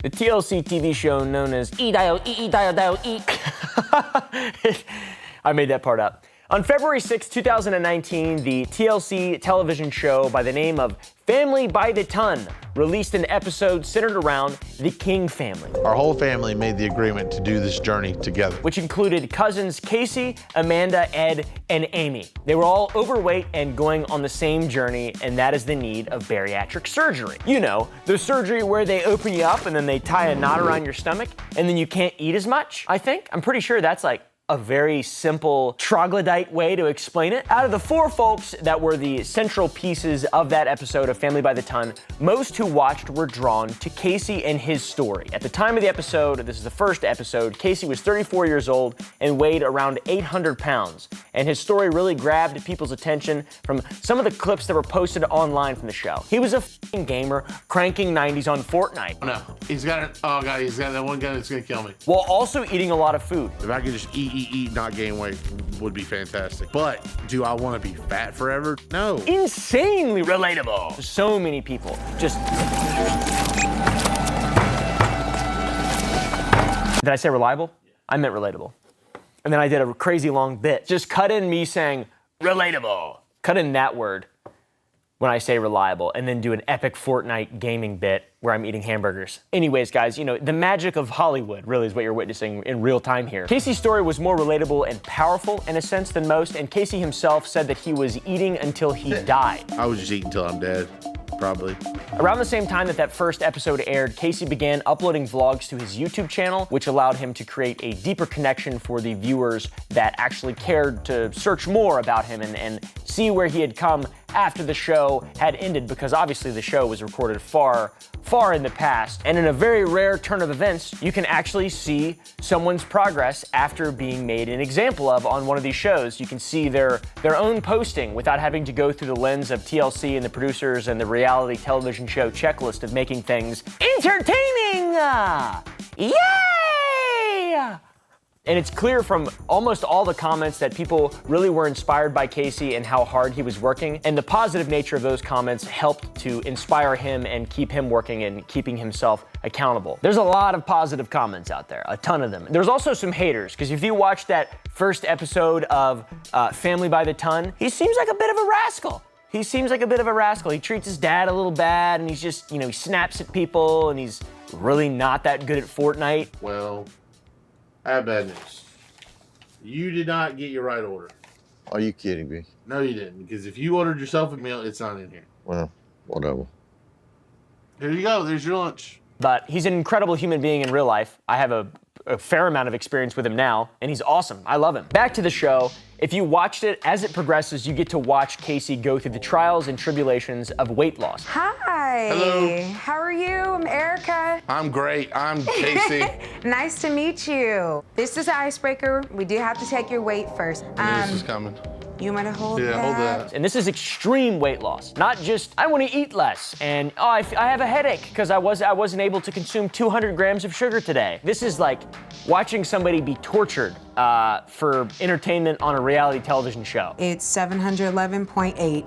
The TLC TV show known as E-Dial, E-Dial, Dial, E. I made that part up. On February 6, 2019, the TLC television show by the name of Family by the Ton released an episode centered around the King family. Our whole family made the agreement to do this journey together. Which included cousins Casey, Amanda, Ed, and Amy. They were all overweight and going on the same journey, and that is the need of bariatric surgery. You know, the surgery where they open you up and then they tie a knot around your stomach, and then you can't eat as much, I think. I'm pretty sure that's like a very simple troglodyte way to explain it. Out of the four folks that were the central pieces of that episode of Family by the Ton, most who watched were drawn to Casey and his story. At the time of the episode, this is the first episode, Casey was 34 years old and weighed around 800 pounds. And his story really grabbed people's attention from some of the clips that were posted online from the show. He was a f***ing gamer, cranking 90s on Fortnite. No, he's got that one guy that's gonna kill me. While also eating a lot of food. If I could just eat, not gain weight, would be fantastic. But do I want to be fat forever? No. Insanely relatable. So many people just... Did I say reliable? I meant relatable. And then I did a crazy long bit. Just cut in me saying relatable. Cut in that word when I say reliable, and then do an epic Fortnite gaming bit where I'm eating hamburgers. Anyways, guys, you know, the magic of Hollywood really is what you're witnessing in real time here. Casey's story was more relatable and powerful in a sense than most, and Casey himself said that he was eating until he died. I would just eat until I'm dead, probably. Around the same time that that first episode aired, Casey began uploading vlogs to his YouTube channel, which allowed him to create a deeper connection for the viewers that actually cared to search more about him and see where he had come after the show had ended, because obviously the show was recorded far in the past. And in a very rare turn of events, you can actually see someone's progress after being made an example of on one of these shows. You can see their own posting without having to go through the lens of TLC and the producers and the reality television show checklist of making things entertaining. Yay! And it's clear from almost all the comments that people really were inspired by Casey and how hard he was working. And the positive nature of those comments helped to inspire him and keep him working and keeping himself accountable. There's a lot of positive comments out there, a ton of them. There's also some haters, because if you watch that first episode of Family by the Ton, he seems like a bit of a rascal. He seems like a bit of a rascal. He treats his dad a little bad, and he's just, you know, he snaps at people, and he's really not that good at Fortnite. Well, I have bad news. You did not get your right order. Are you kidding me? No, you didn't. Because if you ordered yourself a meal, it's not in here. Well, whatever. Here you go. There's your lunch. But he's an incredible human being in real life. I have a fair amount of experience with him now, and he's awesome. I love him. Back to the show. If you watched it, as it progresses, you get to watch Casey go through the trials and tribulations of weight loss. Hi. Hello. How are you? I'm Erica. I'm great. I'm Casey. Nice to meet you. This is icebreaker. We do have to take your weight first. This is coming. You want to hold Yeah, that? hold that. And this is extreme weight loss, not just I want to eat less and I have a headache because I wasn't able to consume 200 grams of sugar today. This is like watching somebody be tortured for entertainment on a reality television show. It's 711.8.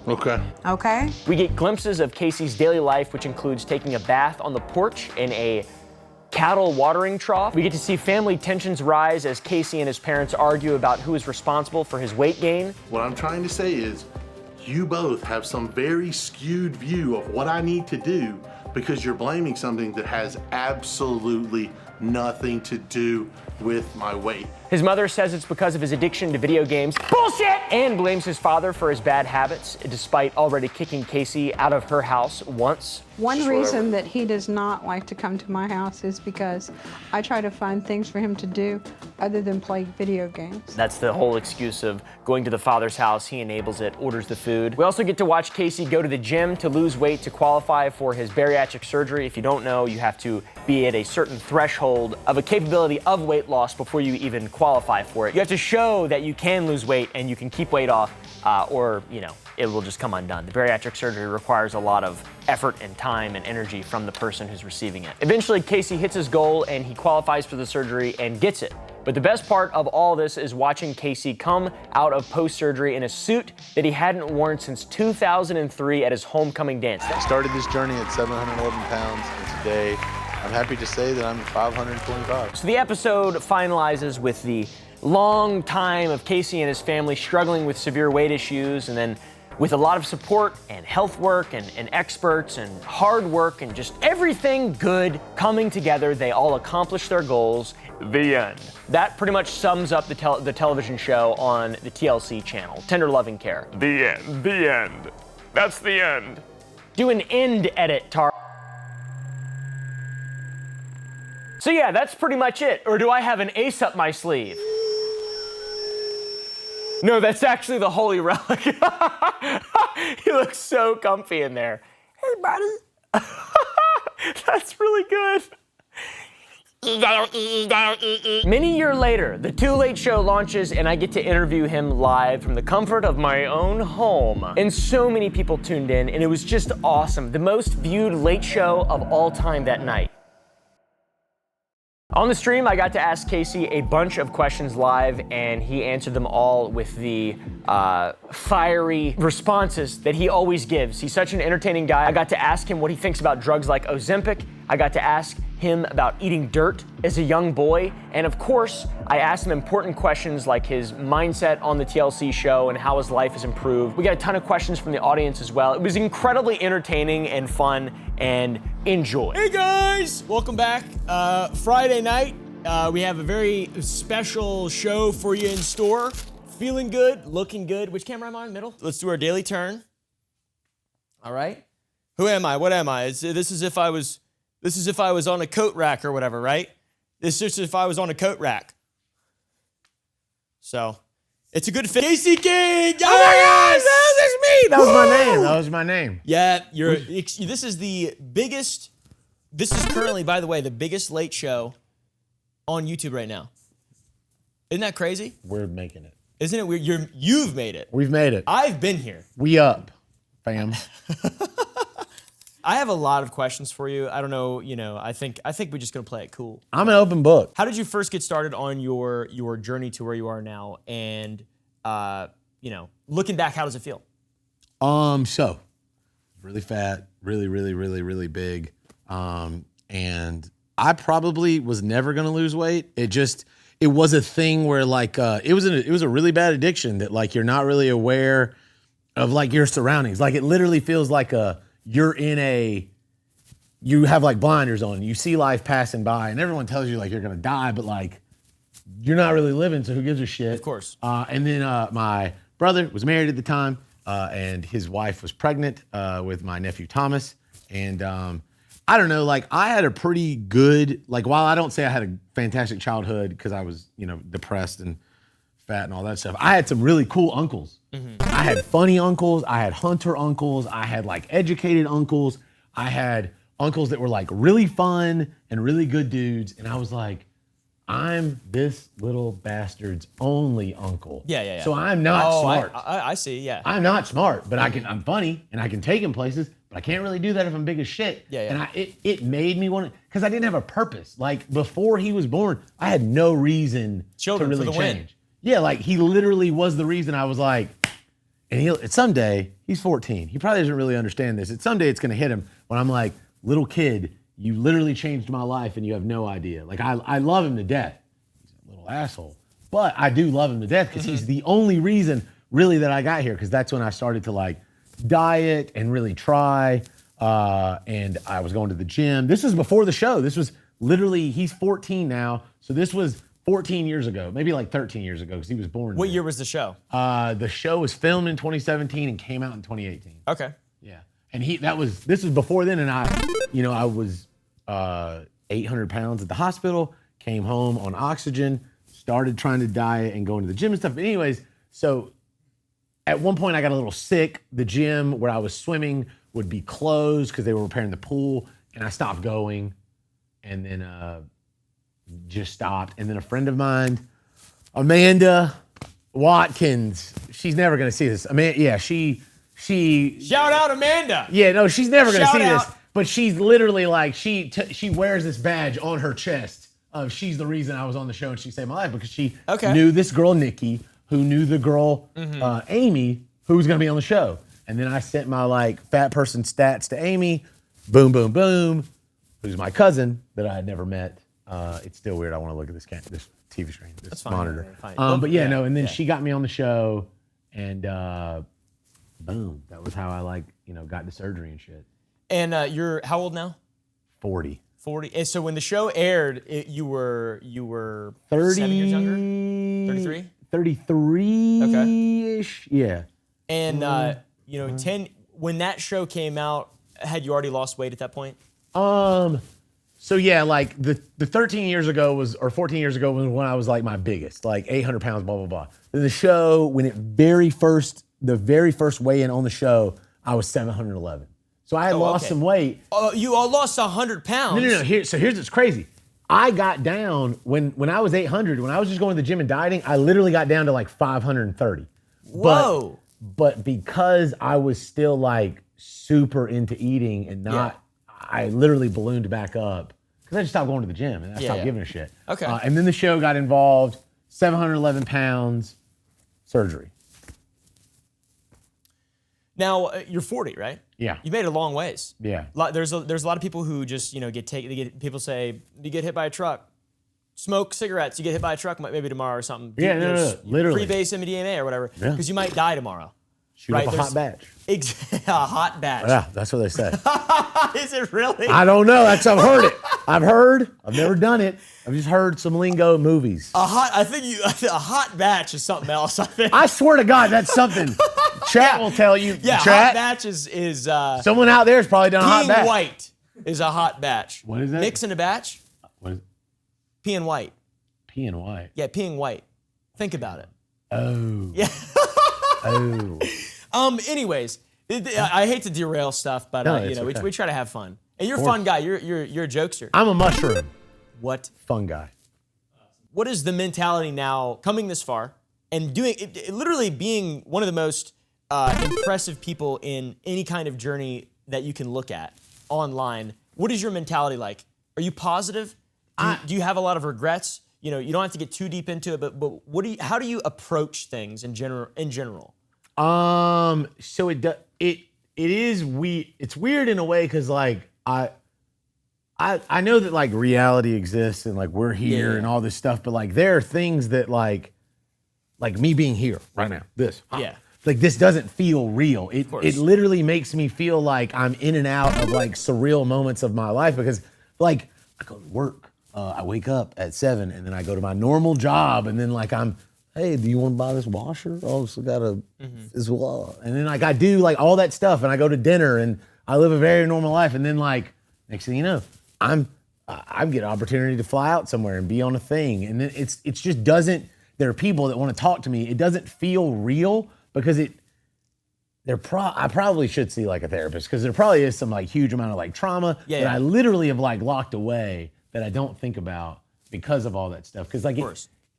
Okay. Okay? We get glimpses of Casey's daily life, which includes taking a bath on the porch in a cattle watering trough. We get to see family tensions rise as Casey and his parents argue about who is responsible for his weight gain. What I'm trying to say is, you both have some very skewed view of what I need to do because you're blaming something that has absolutely nothing to do with my weight. His mother says it's because of his addiction to video games. Bullshit! And blames his father for his bad habits, despite already kicking Casey out of her house once. One reason that he does not like to come to my house is because I try to find things for him to do other than play video games. That's the whole excuse of going to the father's house. He enables it, orders the food. We also get to watch Casey go to the gym to lose weight to qualify for his bariatric surgery. If you don't know, you have to be at a certain threshold of a capability of weight loss before you even qualify for it. You have to show that you can lose weight and you can keep weight off, or, you know, it will just come undone. The bariatric surgery requires a lot of effort and time and energy from the person who's receiving it. Eventually, Casey hits his goal and he qualifies for the surgery and gets it. But the best part of all this is watching Casey come out of post-surgery in a suit that he hadn't worn since 2003 at his homecoming dance. I started this journey at 711 pounds, and today I'm happy to say that I'm 525. So the episode finalizes with the long time of Casey and his family struggling with severe weight issues, and then with a lot of support and health work and experts and hard work and just everything good coming together, they all accomplished their goals. The end. That pretty much sums up the television show on the TLC channel, Tender Loving Care. The end. The end. That's the end. Do an end edit, Tar. So yeah, that's pretty much it. Or do I have an ace up my sleeve? No, that's actually the Holy Relic. He looks so comfy in there. Hey, buddy. That's really good. Many years later, the Too Late Show launches and I get to interview him live from the comfort of my own home. And so many people tuned in and it was just awesome. The most viewed late show of all time that night. On the stream, I got to ask Casey a bunch of questions live, and he answered them all with the fiery responses that he always gives. He's such an entertaining guy. I got to ask him what he thinks about drugs like Ozempic. I got to ask him about eating dirt as a young boy. And of course, I asked him important questions like his mindset on the TLC show and how his life has improved. We got a ton of questions from the audience as well. It was incredibly entertaining and fun, and enjoy. Hey guys, welcome back. Friday night, we have a very special show for you in store. Feeling good, looking good. Which camera am I in? Middle? Let's do our daily turn. All right. Who am I? What am I? This is if I was on a coat rack or whatever, right? This is just if I was on a coat rack. So, it's a good fit. Casey King! Yes! Oh my gosh, that's me! That was my name. That was my name. Yeah, this is the biggest, this is currently, by the way, the biggest late show on YouTube right now. Isn't that crazy? We're making it. Isn't it weird? You've made it. We've made it. I've been here. We up, fam. I have a lot of questions for you. I don't know, I think we're just gonna play it cool. I'm an open book. How did you first get started on your journey to where you are now? And looking back, how does it feel? So really fat, really big. And I probably was never gonna lose weight. It was a thing where it was a really bad addiction that like you're not really aware of like your surroundings. Like it literally feels like you have like blinders on, you see life passing by and everyone tells you like you're gonna die, but like you're not really living, so who gives a shit? Of course. And then my brother was married at the time, and his wife was pregnant with my nephew Thomas. And I don't know, like I had a pretty good, like while I don't say I had a fantastic childhood because I was, depressed and fat and all that stuff, I had some really cool uncles. Mm-hmm. I had funny uncles, I had hunter uncles, I had like educated uncles, I had uncles that were like really fun and really good dudes. And I was like, I'm this little bastard's only uncle. Yeah. So I'm not smart. I see, yeah. I'm not smart, but I'm funny and I can take him places, but I can't really do that if I'm big as shit. Yeah. And it made me want to, because I didn't have a purpose. Like before he was born, I had no reason to really change. Win. Yeah, like he literally was the reason I was like, and someday, he's 14. He probably doesn't really understand this. Someday it's gonna hit him when I'm like, little kid, you literally changed my life and you have no idea. Like I love him to death. He's a little asshole. But I do love him to death because he's the only reason really that I got here, because that's when I started to like diet and really try. And I was going to the gym. This was before the show. This was literally, he's 14 now. So this was 14 years ago, maybe like 13 years ago, because he was born. What year was the show? The show was filmed in 2017 and came out in 2018. Okay. Yeah. And this was before then, and I was 800 pounds at the hospital, came home on oxygen, started trying to diet and going to the gym and stuff. But anyways, so at one point I got a little sick. The gym where I was swimming would be closed because they were repairing the pool, and I stopped going, and then just stopped. And then a friend of mine, Amanda Watkins, she's never gonna see this. She shout out Amanda. Yeah, no, she's never gonna Shout see out. this. But she's literally like, she wears this badge on her chest of she's the reason I was on the show and she saved my life, because she knew this girl Nikki, who knew the girl Amy, who was gonna be on the show. And then I sent my like fat person stats to Amy. Boom, boom, boom. who's my cousin that I had never met. It's still weird. I want to look at this TV screen, this fine, monitor. fine. But yeah, no. And then she got me on the show, and boom, that was how I got into surgery and shit. And you're how old now? 40. 40. And so when the show aired, you were 30, 7 years younger? 33? 33-ish. Okay. Yeah. And 10 when that show came out, had you already lost weight at that point? So yeah, like the 13 years ago or 14 years ago was when I was like my biggest, like 800 pounds, blah, blah, blah. Then the show, when the very first weigh-in on the show, I was 711. So I had lost some weight. Oh, you all lost 100 pounds? No. Here's what's crazy. I got down, when I was 800, when I was just going to the gym and dieting, I literally got down to like 530. Whoa. But because I was still like super into eating and not, I literally ballooned back up because I just stopped going to the gym and I stopped giving a shit. Okay. And then the show got involved, 711 pounds, surgery. Now, you're 40, right? Yeah. You made it a long ways. Yeah. There's a lot of people who just, people say, you get hit by a truck. Smoke cigarettes, you get hit by a truck maybe tomorrow or something. Yeah, no, literally. Pre-base MDMA or whatever, Yeah. because you might die tomorrow. Shoot up a hot batch. A hot batch. Yeah, that's what they say. Is it really? I don't know. I've heard it. I've never done it. I've just heard some lingo in movies. A hot batch is something else, I think. I swear to God, that's something. Chat will tell you. Yeah, Chat, hot batch is someone out there has probably done a hot peeing batch. white is a hot batch. What is that? Mixing a batch, What is peeing white. peeing white? Yeah, peeing white. Think about it. Oh. Yeah. Oh. Anyways, I hate to derail stuff, but No, it's okay. we try to have fun. And you're a fun guy. You're a jokester. I'm a mushroom. What? Fun guy. What is the mentality now, coming this far, and doing literally being one of the most impressive people in any kind of journey that you can look at online? What is your mentality like? Are you positive? Do you have a lot of regrets? You don't have to get too deep into it, but how do you approach things in general? So it is it's weird in a way because like I know that like reality exists and like we're here and all this stuff, but like there are things that like me being here right now, this. Yeah. Like this doesn't feel real. It literally makes me feel like I'm in and out of like surreal moments of my life because like I go to work, I wake up at 7 and then I go to my normal job and then like hey, do you want to buy this washer? Oh, so got as well. And then like I do like all that stuff and I go to dinner and I live a very normal life and then like next thing you know, I get an opportunity to fly out somewhere and be on a thing and then it's just doesn't. There are people that want to talk to me. It doesn't feel real because I probably should see like a therapist because there probably is some like huge amount of like trauma that I literally have like locked away that I don't think about because of all that stuff. Because like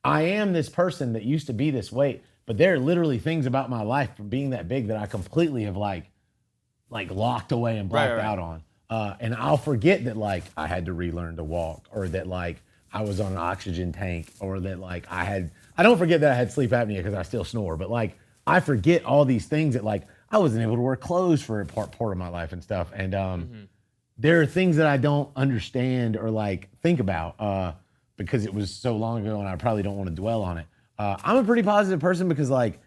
I am this person that used to be this weight, but there are literally things about my life from being that big that I completely have like locked away and blacked out on. And I'll forget that like I had to relearn to walk or that like I was on an oxygen tank or that like I don't forget that I had sleep apnea because I still snore, but like I forget all these things that like I wasn't able to wear clothes for a part of my life and stuff. And there are things that I don't understand or like think about because it was so long ago and I probably don't want to dwell on it. I'm a pretty positive person because like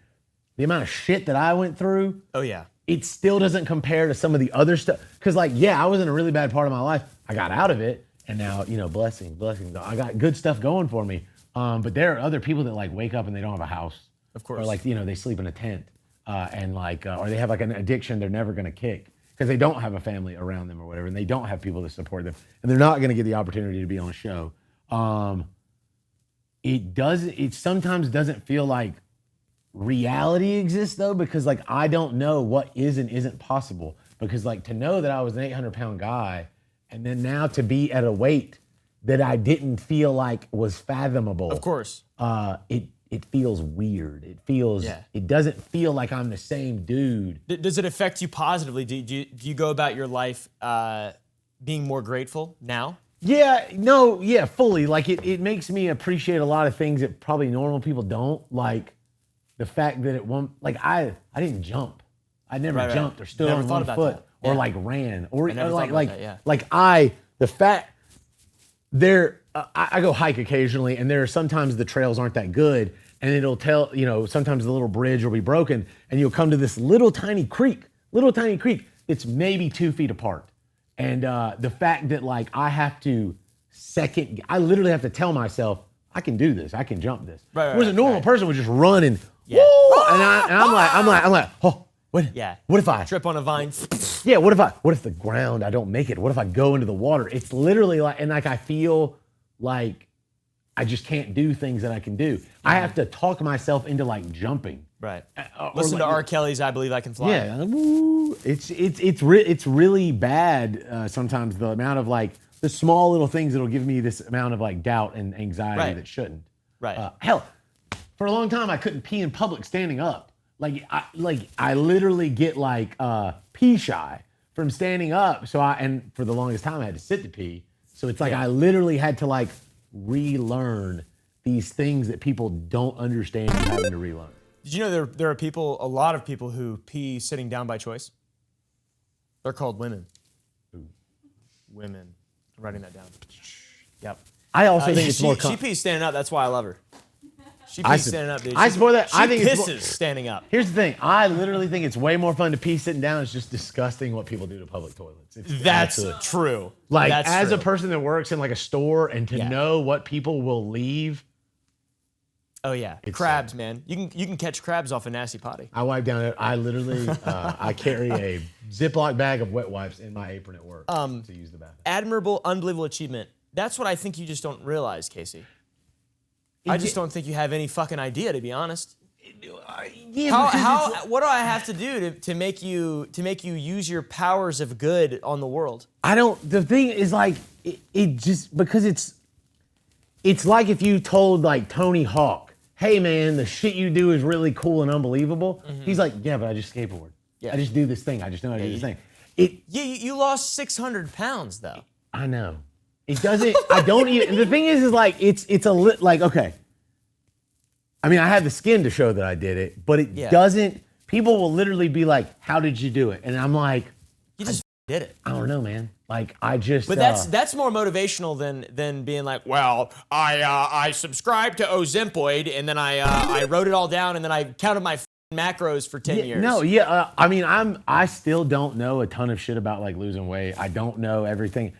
the amount of shit that I went through. Oh yeah. It still doesn't compare to some of the other stuff. Cause like, yeah, I was in a really bad part of my life. I got out of it and now, blessings. I got good stuff going for me. But there are other people that like wake up and they don't have a house. Of course. Or like, they sleep in a tent and like, or they have like an addiction they're never gonna kick because they don't have a family around them or whatever and they don't have people to support them and they're not gonna get the opportunity to be on a show. It sometimes doesn't feel like reality exists though because like I don't know what is and isn't possible because like to know that I was an 800-pound guy and then now to be at a weight that I didn't feel like was fathomable. Of course. It feels weird. It doesn't feel like I'm the same dude. Does it affect you positively? Do you go about your life being more grateful now? Yeah, fully. Like it makes me appreciate a lot of things that probably normal people don't. Like the fact that I didn't jump. I never jumped or stood on one foot or like ran or never like thought about that, yeah. like I the fact I go hike occasionally, and there are sometimes the trails aren't that good, and it'll tell, sometimes the little bridge will be broken, and you'll come to this little tiny creek. It's maybe 2 feet apart. And the fact that like I literally have to tell myself, I can do this, I can jump this. Whereas a normal person would just run and, woo, and I'm like, oh, what if I trip on a vine? Yeah, what if the ground, I don't make it? What if I go into the water? It's literally like, and like I feel like I just can't do things that I can do. I have to talk myself into like jumping. Right. Listen to R. Kelly's "I Believe I Can Fly." Yeah, it's really bad sometimes, the amount of like the small little things that'll give me this amount of like doubt and anxiety that shouldn't. Right. Hell, for a long time I couldn't pee in public standing up. I literally get like pee shy from standing up. And for the longest time I had to sit to pee. So it's like I literally had to like relearn these things that people don't understand and having to relearn. Did you know there are a lot of people who pee sitting down by choice? They're called women. Ooh. Women. I'm writing that down. Yep. I also think it's more. She pees standing up. That's why I love her. She pees standing up, dude. I support that. I think she it's pisses standing up. Here's the thing. I literally think it's way more fun to pee sitting down. It's just disgusting what people do to public toilets. That's true. Like, That's as true. a person that works in like a store and to know what people will leave. Oh yeah, crabs, man. You can catch crabs off a nasty potty. I wipe down. I literally I carry a Ziploc bag of wet wipes in my apron at work to use the bathroom. Admirable, unbelievable achievement. That's what I think you just don't realize, Casey. I just don't think you have any fucking idea, to be honest. What do I have to do to make you use your powers of good on the world? I don't. The thing is like it just because it's like if you told like Tony Hawk, hey man, the shit you do is really cool and unbelievable. Mm-hmm. He's like, yeah, but I just skateboard. Yeah. I just do this thing. I just know how to do this thing. You lost 600 pounds though. I know. It doesn't. I don't even. The thing is like it's like okay. I mean, I have the skin to show that I did it, but it doesn't. People will literally be like, "How did you do it?" And I'm like, "You just did it." I don't know, man. Like I just. But that's more motivational than being like, "Well, I subscribed to Ozempic and then I wrote it all down and then I counted my macros for 10 years." No, I mean, I still don't know a ton of shit about like losing weight. I don't know everything.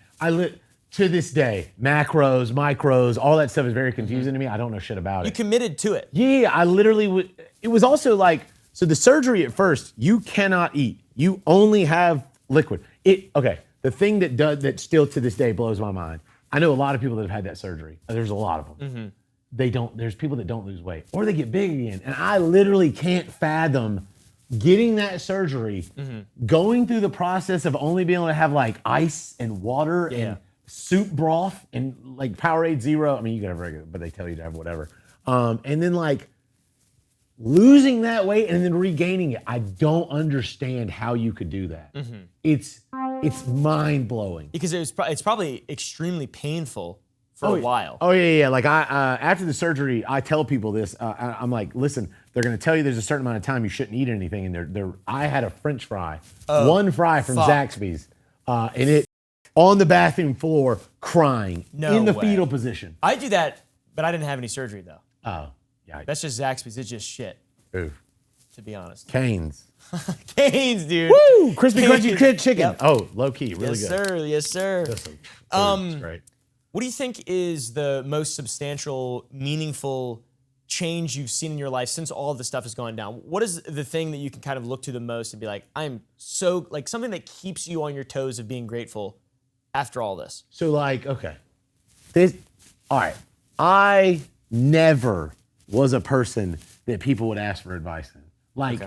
To this day, macros, micros, all that stuff is very confusing to me. I don't know shit about it. You committed to it. Yeah, I literally would. It was also like, so the surgery at first, you cannot eat. You only have liquid. Okay, the thing that still to this day blows my mind. I know a lot of people that have had that surgery. There's a lot of them. Mm-hmm. There's people that don't lose weight or they get big again. And I literally can't fathom getting that surgery, going through the process of only being able to have like ice and water and soup broth and like Powerade Zero. I mean, you can have regular, but they tell you to have whatever. And then like losing that weight and then regaining it. I don't understand how you could do that. Mm-hmm. It's mind blowing. Because it's probably extremely painful for a while. Oh yeah. Like after the surgery, I tell people this. I'm like, listen, they're gonna tell you there's a certain amount of time you shouldn't eat anything, and I had a French fry, one fry from Zaxby's, and it. On the bathroom floor, crying in the fetal position. I do that, but I didn't have any surgery though. Oh, yeah. That's just Zaxby's. It's just shit. Oof. To be honest. Canes. Canes, dude. Woo! Crispy crunchy chicken. Yep. Oh, low key, really good. Yes, sir. That's great. What do you think is the most substantial, meaningful change you've seen in your life since all of this stuff has gone down? What is the thing that you can kind of look to the most and be like, I'm so, like something that keeps you on your toes of being grateful after all this? So like, okay. All right. I never was a person that people would ask for advice in. Like,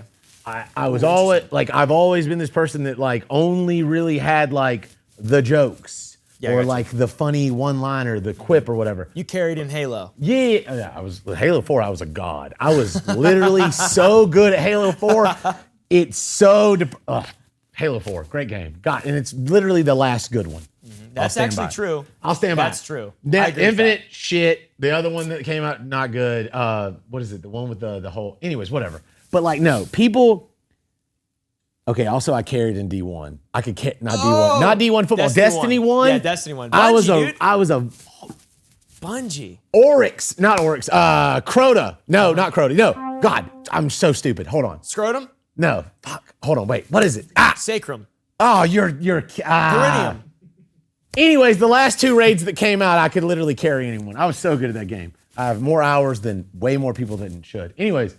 I was always, like, I've always been this person that like only really had like the jokes or like the funny one-liner, the quip or whatever. You carried in Halo. Yeah, I was, Halo 4, I was a god. I was literally so good at Halo 4. It's so, Halo 4, great game. God, and it's literally the last good one. That's actually true. I'll stand by. That's true. Infinite shit. The other one that came out, not good. What is it? The one with the whole. Anyways, whatever. But like, no, people. Okay, also I carried in D1. I could not D1 football, Destiny 1. Yeah, Destiny 1. I was Bungie, dude. I was a Bungie. Oryx, not Oryx. Crota. No, not Crota. No. God, I'm so stupid. Hold on. Scrotum? No. Fuck. Hold on. Wait. What is it? Ah. Sacrum. Oh, you're Perineum. Anyways, the last 2 raids that came out, I could literally carry anyone. I was so good at that game. I have more hours than way more people than should. Anyways,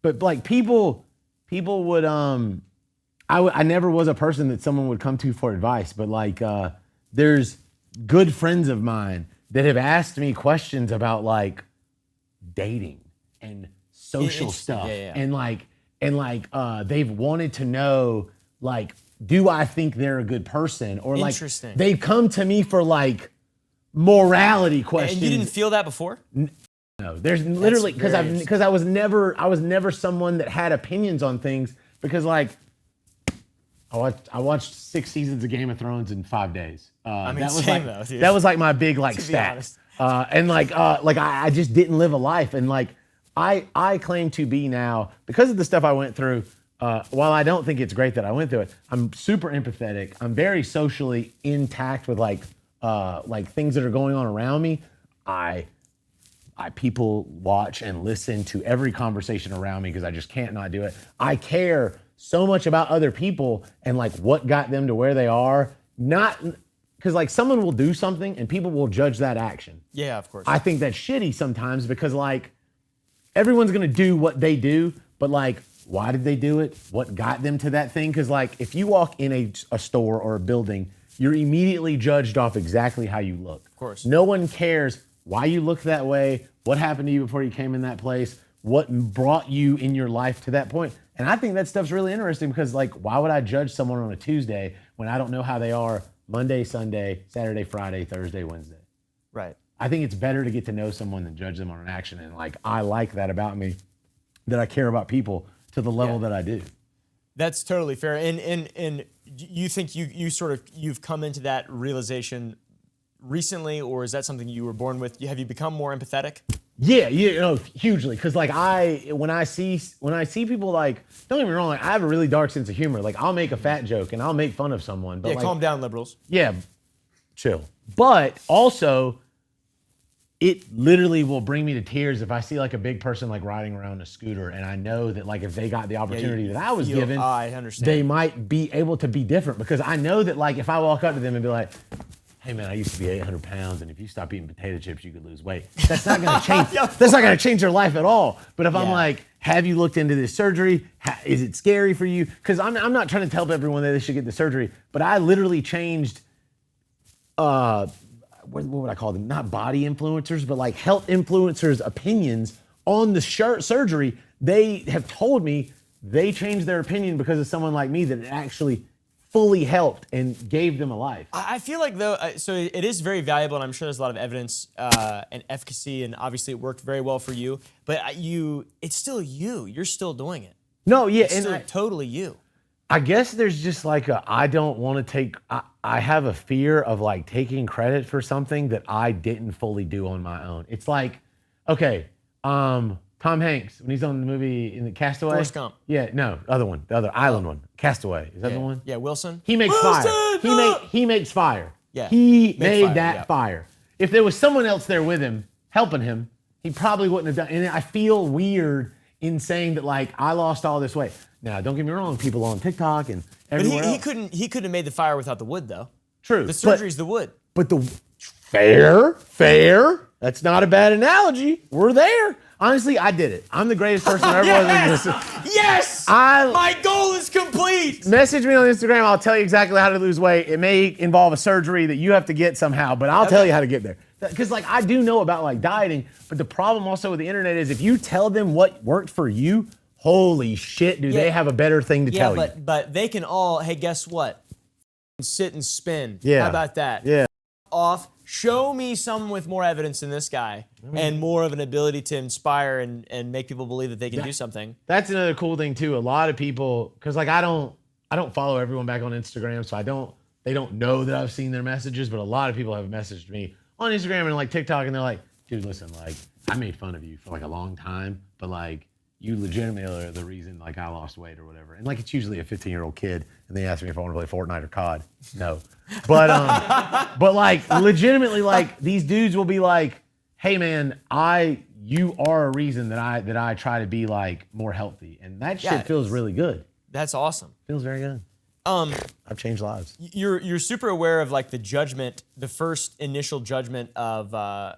but like people would I never was a person that someone would come to for advice, but like there's good friends of mine that have asked me questions about like dating and social stuff. Yeah. And they've wanted to know like, do I think they're a good person? Or like Interesting. they've come to me for like morality questions. And you didn't feel that before? No, there's literally because I was never someone that had opinions on things because like I watched 6 seasons of Game of Thrones in 5 days. I mean, that was same like, though, dude. that was like my big like To be stat. honest. And I just didn't live a life. And like I claim to be now because of the stuff I went through. While I don't think it's great that I went through it, I'm super empathetic. I'm very socially intact with like things that are going on around me. I people watch and listen to every conversation around me because I just can't not do it. I care so much about other people and like what got them to where they are. Not because like someone will do something and people will judge that action. Yeah, of course. I think that's shitty sometimes because like everyone's gonna do what they do, but like why did they do it? What got them to that thing? Because like if you walk in a store or a building, you're immediately judged off exactly how you look. Of course. No one cares why you look that way, what happened to you before you came in that place, what brought you in your life to that point. And I think that stuff's really interesting because like why would I judge someone on a Tuesday when I don't know how they are Monday, Sunday, Saturday, Friday, Thursday, Wednesday? Right. I think it's better to get to know someone than judge them on an action. And like I like that about me, that I care about people to the level that I do. That's totally fair. And you think you've come into that realization recently, or is that something you were born with? Have you become more empathetic? Yeah, hugely. Cause like when I see people like, don't get me wrong, like I have a really dark sense of humor. Like I'll make a fat joke and I'll make fun of someone. But Yeah, like, calm down, liberals. Yeah, chill. But also, it literally will bring me to tears if I see like a big person like riding around a scooter and I know that like if they got the opportunity that I was given, I understand. they might be able to be different because I know that like if I walk up to them and be like, hey man, I used to be 800 pounds and if you stop eating potato chips, you could lose weight. That's not gonna change, that's not gonna change their life at all. But if I'm like, have you looked into this surgery? Is it scary for you? Because I'm not trying to tell everyone that they should get the surgery, but I literally changed, what would I call them? Not body influencers, but like health influencers' opinions on the surgery. They have told me they changed their opinion because of someone like me that it actually fully helped and gave them a life. I feel like though, so it is very valuable, and I'm sure there's a lot of evidence and efficacy, and obviously it worked very well for you. But it's still you. You're still doing it. No, yeah, It's still totally you. I guess there's just like I don't want to take. I have a fear of like taking credit for something that I didn't fully do on my own. It's like, okay, Tom Hanks when he's on the movie in the Castaway. Forrest Gump. Yeah, no, the other island one, Castaway. Is that the one? Yeah, Wilson. He makes fire. He makes fire. Yeah. He made fire, that fire. If there was someone else there with him, helping him, he probably wouldn't have done. And I feel weird in saying that like I lost all this weight. Now, don't get me wrong, people on TikTok and everywhere But else. he couldn't have made the fire without the wood though. True. The surgery's the wood. But the fair. That's not a bad analogy. We're there. Honestly, I did it. I'm the greatest person there ever was. Yes! I My goal is complete! message me on Instagram. I'll tell you exactly how to lose weight. It may involve a surgery that you have to get somehow, but I'll tell you how to get there. Because like I do know about like dieting, but the problem also with the internet is if you tell them what worked for you, holy shit, do they have a better thing to tell you. But they can all, hey, guess what? Sit and spin. Yeah. How about that? Yeah. Off. Show me someone with more evidence than this guy and more of an ability to inspire and make people believe that they can do something. That's another cool thing too. A lot of people, because like I don't follow everyone back on Instagram, so they don't know that I've seen their messages, but a lot of people have messaged me on Instagram and like TikTok, and they're like, dude, listen, like I made fun of you for like a long time, but like you legitimately are the reason like I lost weight or whatever. And like it's usually a 15-year-old kid, and they ask me if I want to play Fortnite or COD. No, but like legitimately, like these dudes will be like, "Hey man, you are a reason that I try to be like more healthy," and that shit feels really good. That's awesome. Feels very good. I've changed lives. You're super aware of like the judgment, the first initial judgment of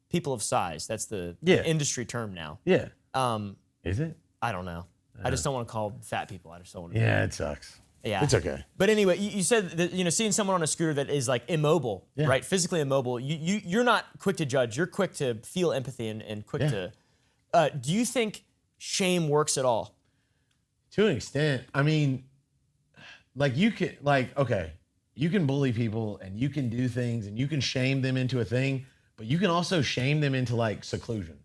people of size. That's the industry term now. Yeah. Is it? I don't know. I just don't want to call fat people. I just don't want to. Yeah, it sucks. Yeah. It's okay. But anyway, you said that, seeing someone on a scooter that is like immobile, right? Physically immobile, you're not quick to judge. You're quick to feel empathy and quick to. Do you think shame works at all? To an extent. I mean, like you can, okay, you can bully people and you can do things and you can shame them into a thing, but you can also shame them into like seclusion.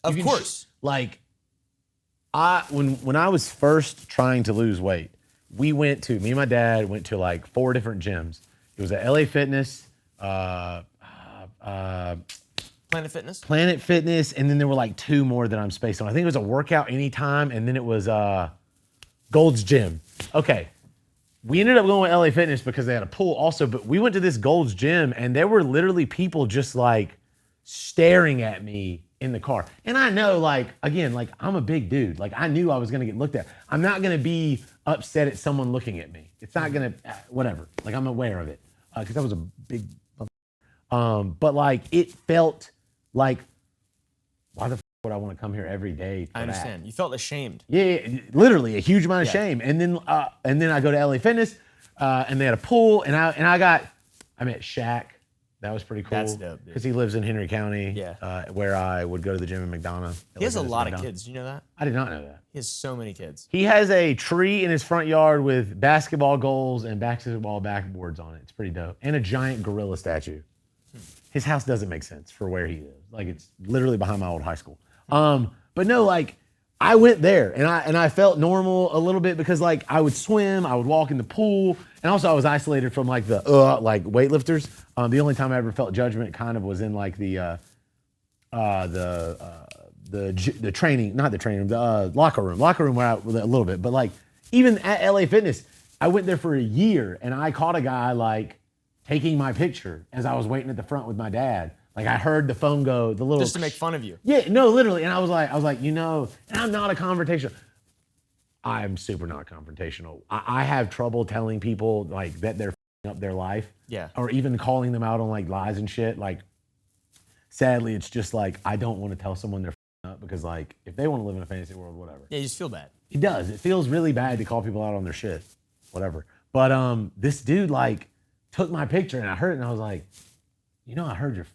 Of course. When I was first trying to lose weight, me and my dad went to like 4 different gyms. It was at LA Fitness, Planet Fitness? Planet Fitness, and then there were like 2 more that I'm spaced on. I think it was a Workout Anytime, and then it was Gold's Gym. Okay. We ended up going with LA Fitness because they had a pool also, but we went to this Gold's Gym and there were literally people just like staring at me in the car. And I know, like, again, like I'm a big dude. Like I knew I was gonna get looked at. I'm not gonna be upset at someone looking at me. It's not gonna, whatever. Like I'm aware of it because that was a big, but like it felt like, why the would I want to come here every day? I understand. You felt ashamed. Yeah, literally a huge amount of shame. And then I go to LA Fitness, and they had a pool, and I met Shaq. That was pretty cool. That's dope, because he lives in Henry County. Yeah. Where I would go to the gym in McDonough. He has a lot of kids. Do you know that? I did not know that. He has so many kids. He has a tree in his front yard with basketball goals and basketball backboards on it. It's pretty dope. And a giant gorilla statue. His house doesn't make sense for where he lives. Like it's literally behind my old high school. But no, like I went there and I felt normal a little bit because like I would swim, I would walk in the pool, and also I was isolated from like the like weightlifters. The only time I ever felt judgment kind of was in like the training, not the training room, the locker room where a little bit, but like even at LA Fitness, I went there for a year and I caught a guy like taking my picture as I was waiting at the front with my dad. Like I heard the phone go, the little— Just to make fun of you. Yeah, no, literally. And I was like, and I'm not a confrontational. I'm super not confrontational. I have trouble telling people like that they're f***ing up their life. Yeah. Or even calling them out on like lies and shit. Like, sadly, it's just like, I don't want to tell someone they're f***ing up because like, if they want to live in a fantasy world, whatever. Yeah, you just feel bad. It does. It feels really bad to call people out on their shit, whatever. But this dude like took my picture and I heard it and I was like, I heard your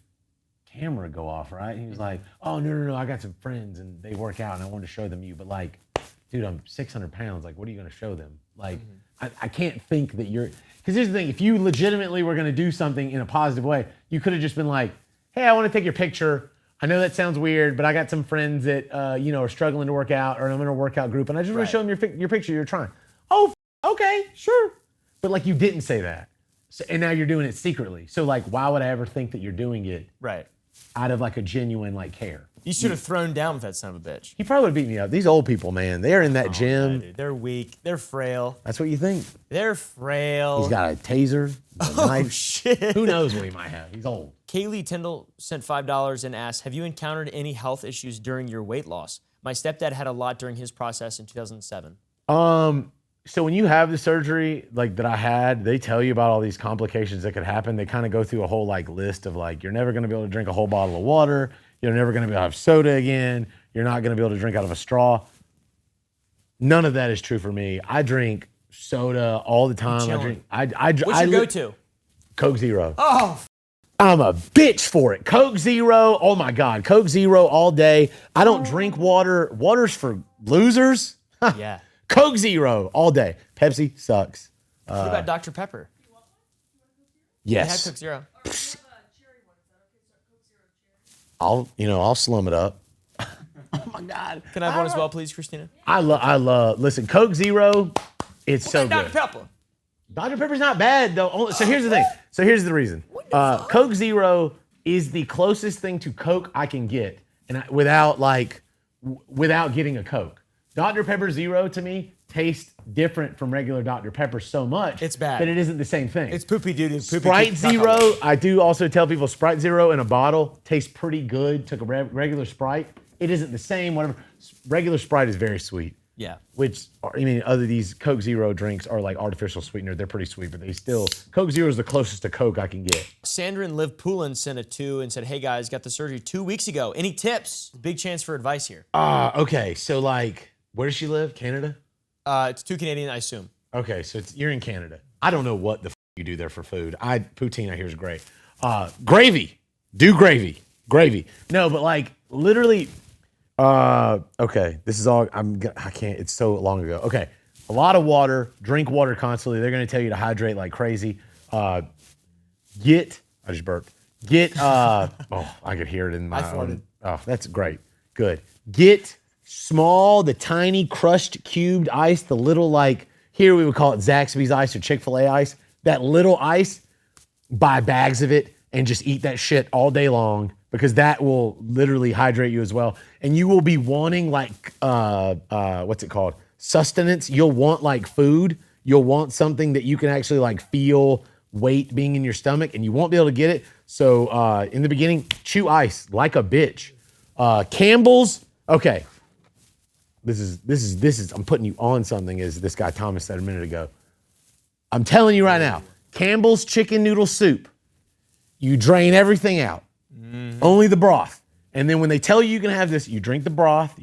camera go off, right? And he was like, oh, no, I got some friends and they work out and I wanted to show them you. But like, dude, I'm 600 pounds. Like, what are you going to show them? Like, I can't think that you're, because here's the thing, if you legitimately were going to do something in a positive way, you could have just been like, hey, I want to take your picture. I know that sounds weird, but I got some friends that, are struggling to work out, or I'm in a workout group and I just want to show them your picture you're trying. Oh, okay, sure. But like, you didn't say that. So, and now you're doing it secretly. So like, why would I ever think that you're doing it? Right. Out of like a genuine like care. You should have thrown down with that son of a bitch. He probably would have beat me up. These old people, man, they're in that gym. Yeah, dude. They're weak. They're frail. That's what you think. They're frail. He's got a taser, a knife. Shit. Who knows what he might have? He's old. Kaylee Tyndall sent $5 and asked, have you encountered any health issues during your weight loss? My stepdad had a lot during his process in 2007. So when you have the surgery like that I had, they tell you about all these complications that could happen. They kind of go through a whole like list of like, you're never going to be able to drink a whole bottle of water. You're never going to be able to have soda again. You're not going to be able to drink out of a straw. None of that is true for me. I drink soda all the time. What's your go-to? Coke Zero. Oh, I'm a bitch for it. Coke Zero. Oh my God. Coke Zero all day. I don't drink water. Water's for losers. yeah. Coke Zero all day. Pepsi sucks. What about Dr. Pepper? Yes. I had Coke Zero. I'll slum it up. Oh my God. Can I have one as well, please, Christina? I love, listen, Coke Zero, it's so Dr. good. Pepper. Dr. Pepper's not bad though. So here's the thing. So here's the reason. Coke Zero is the closest thing to Coke I can get, and without getting a Coke. Dr. Pepper Zero to me tastes different from regular Dr. Pepper so much. It's bad. That it isn't the same thing. It's poopy doo-doo. Sprite Zero, I do also tell people Sprite Zero in a bottle tastes pretty good. Took a regular Sprite. It isn't the same, whatever. Regular Sprite is very sweet. Yeah. Which, I mean, other these Coke Zero drinks are like artificial sweetener. They're pretty sweet, but they still, Coke Zero is the closest to Coke I can get. Sandra and Liv Poulin sent a 2 and said, hey guys, got the surgery 2 weeks ago. Any tips? Big chance for advice here. Okay, so like, where does she live? Canada? It's 2 Canadian, I assume. Okay, so you're in Canada. I don't know what the you do there for food. Poutine I hear is great. Gravy. Do gravy. Gravy. No, but like literally, okay, this is all, I can't, it's so long ago. Okay, a lot of water, drink water constantly. They're gonna tell you to hydrate like crazy. I just burped. Oh, I could hear it in my own. Oh, that's great. Good. Get the tiny crushed cubed ice, the little like, here we would call it Zaxby's ice or Chick-fil-A ice. That little ice, buy bags of it and just eat that shit all day long because that will literally hydrate you as well. And you will be wanting like, what's it called? Sustenance. You'll want like food. You'll want something that you can actually like feel weight being in your stomach and you won't be able to get it. So in the beginning, chew ice like a bitch. Campbell's, okay. This is, I'm putting you on something, as this guy Thomas said a minute ago. I'm telling you right now, Campbell's chicken noodle soup, you drain everything out, only the broth. And then when they tell you can have this, you drink the broth,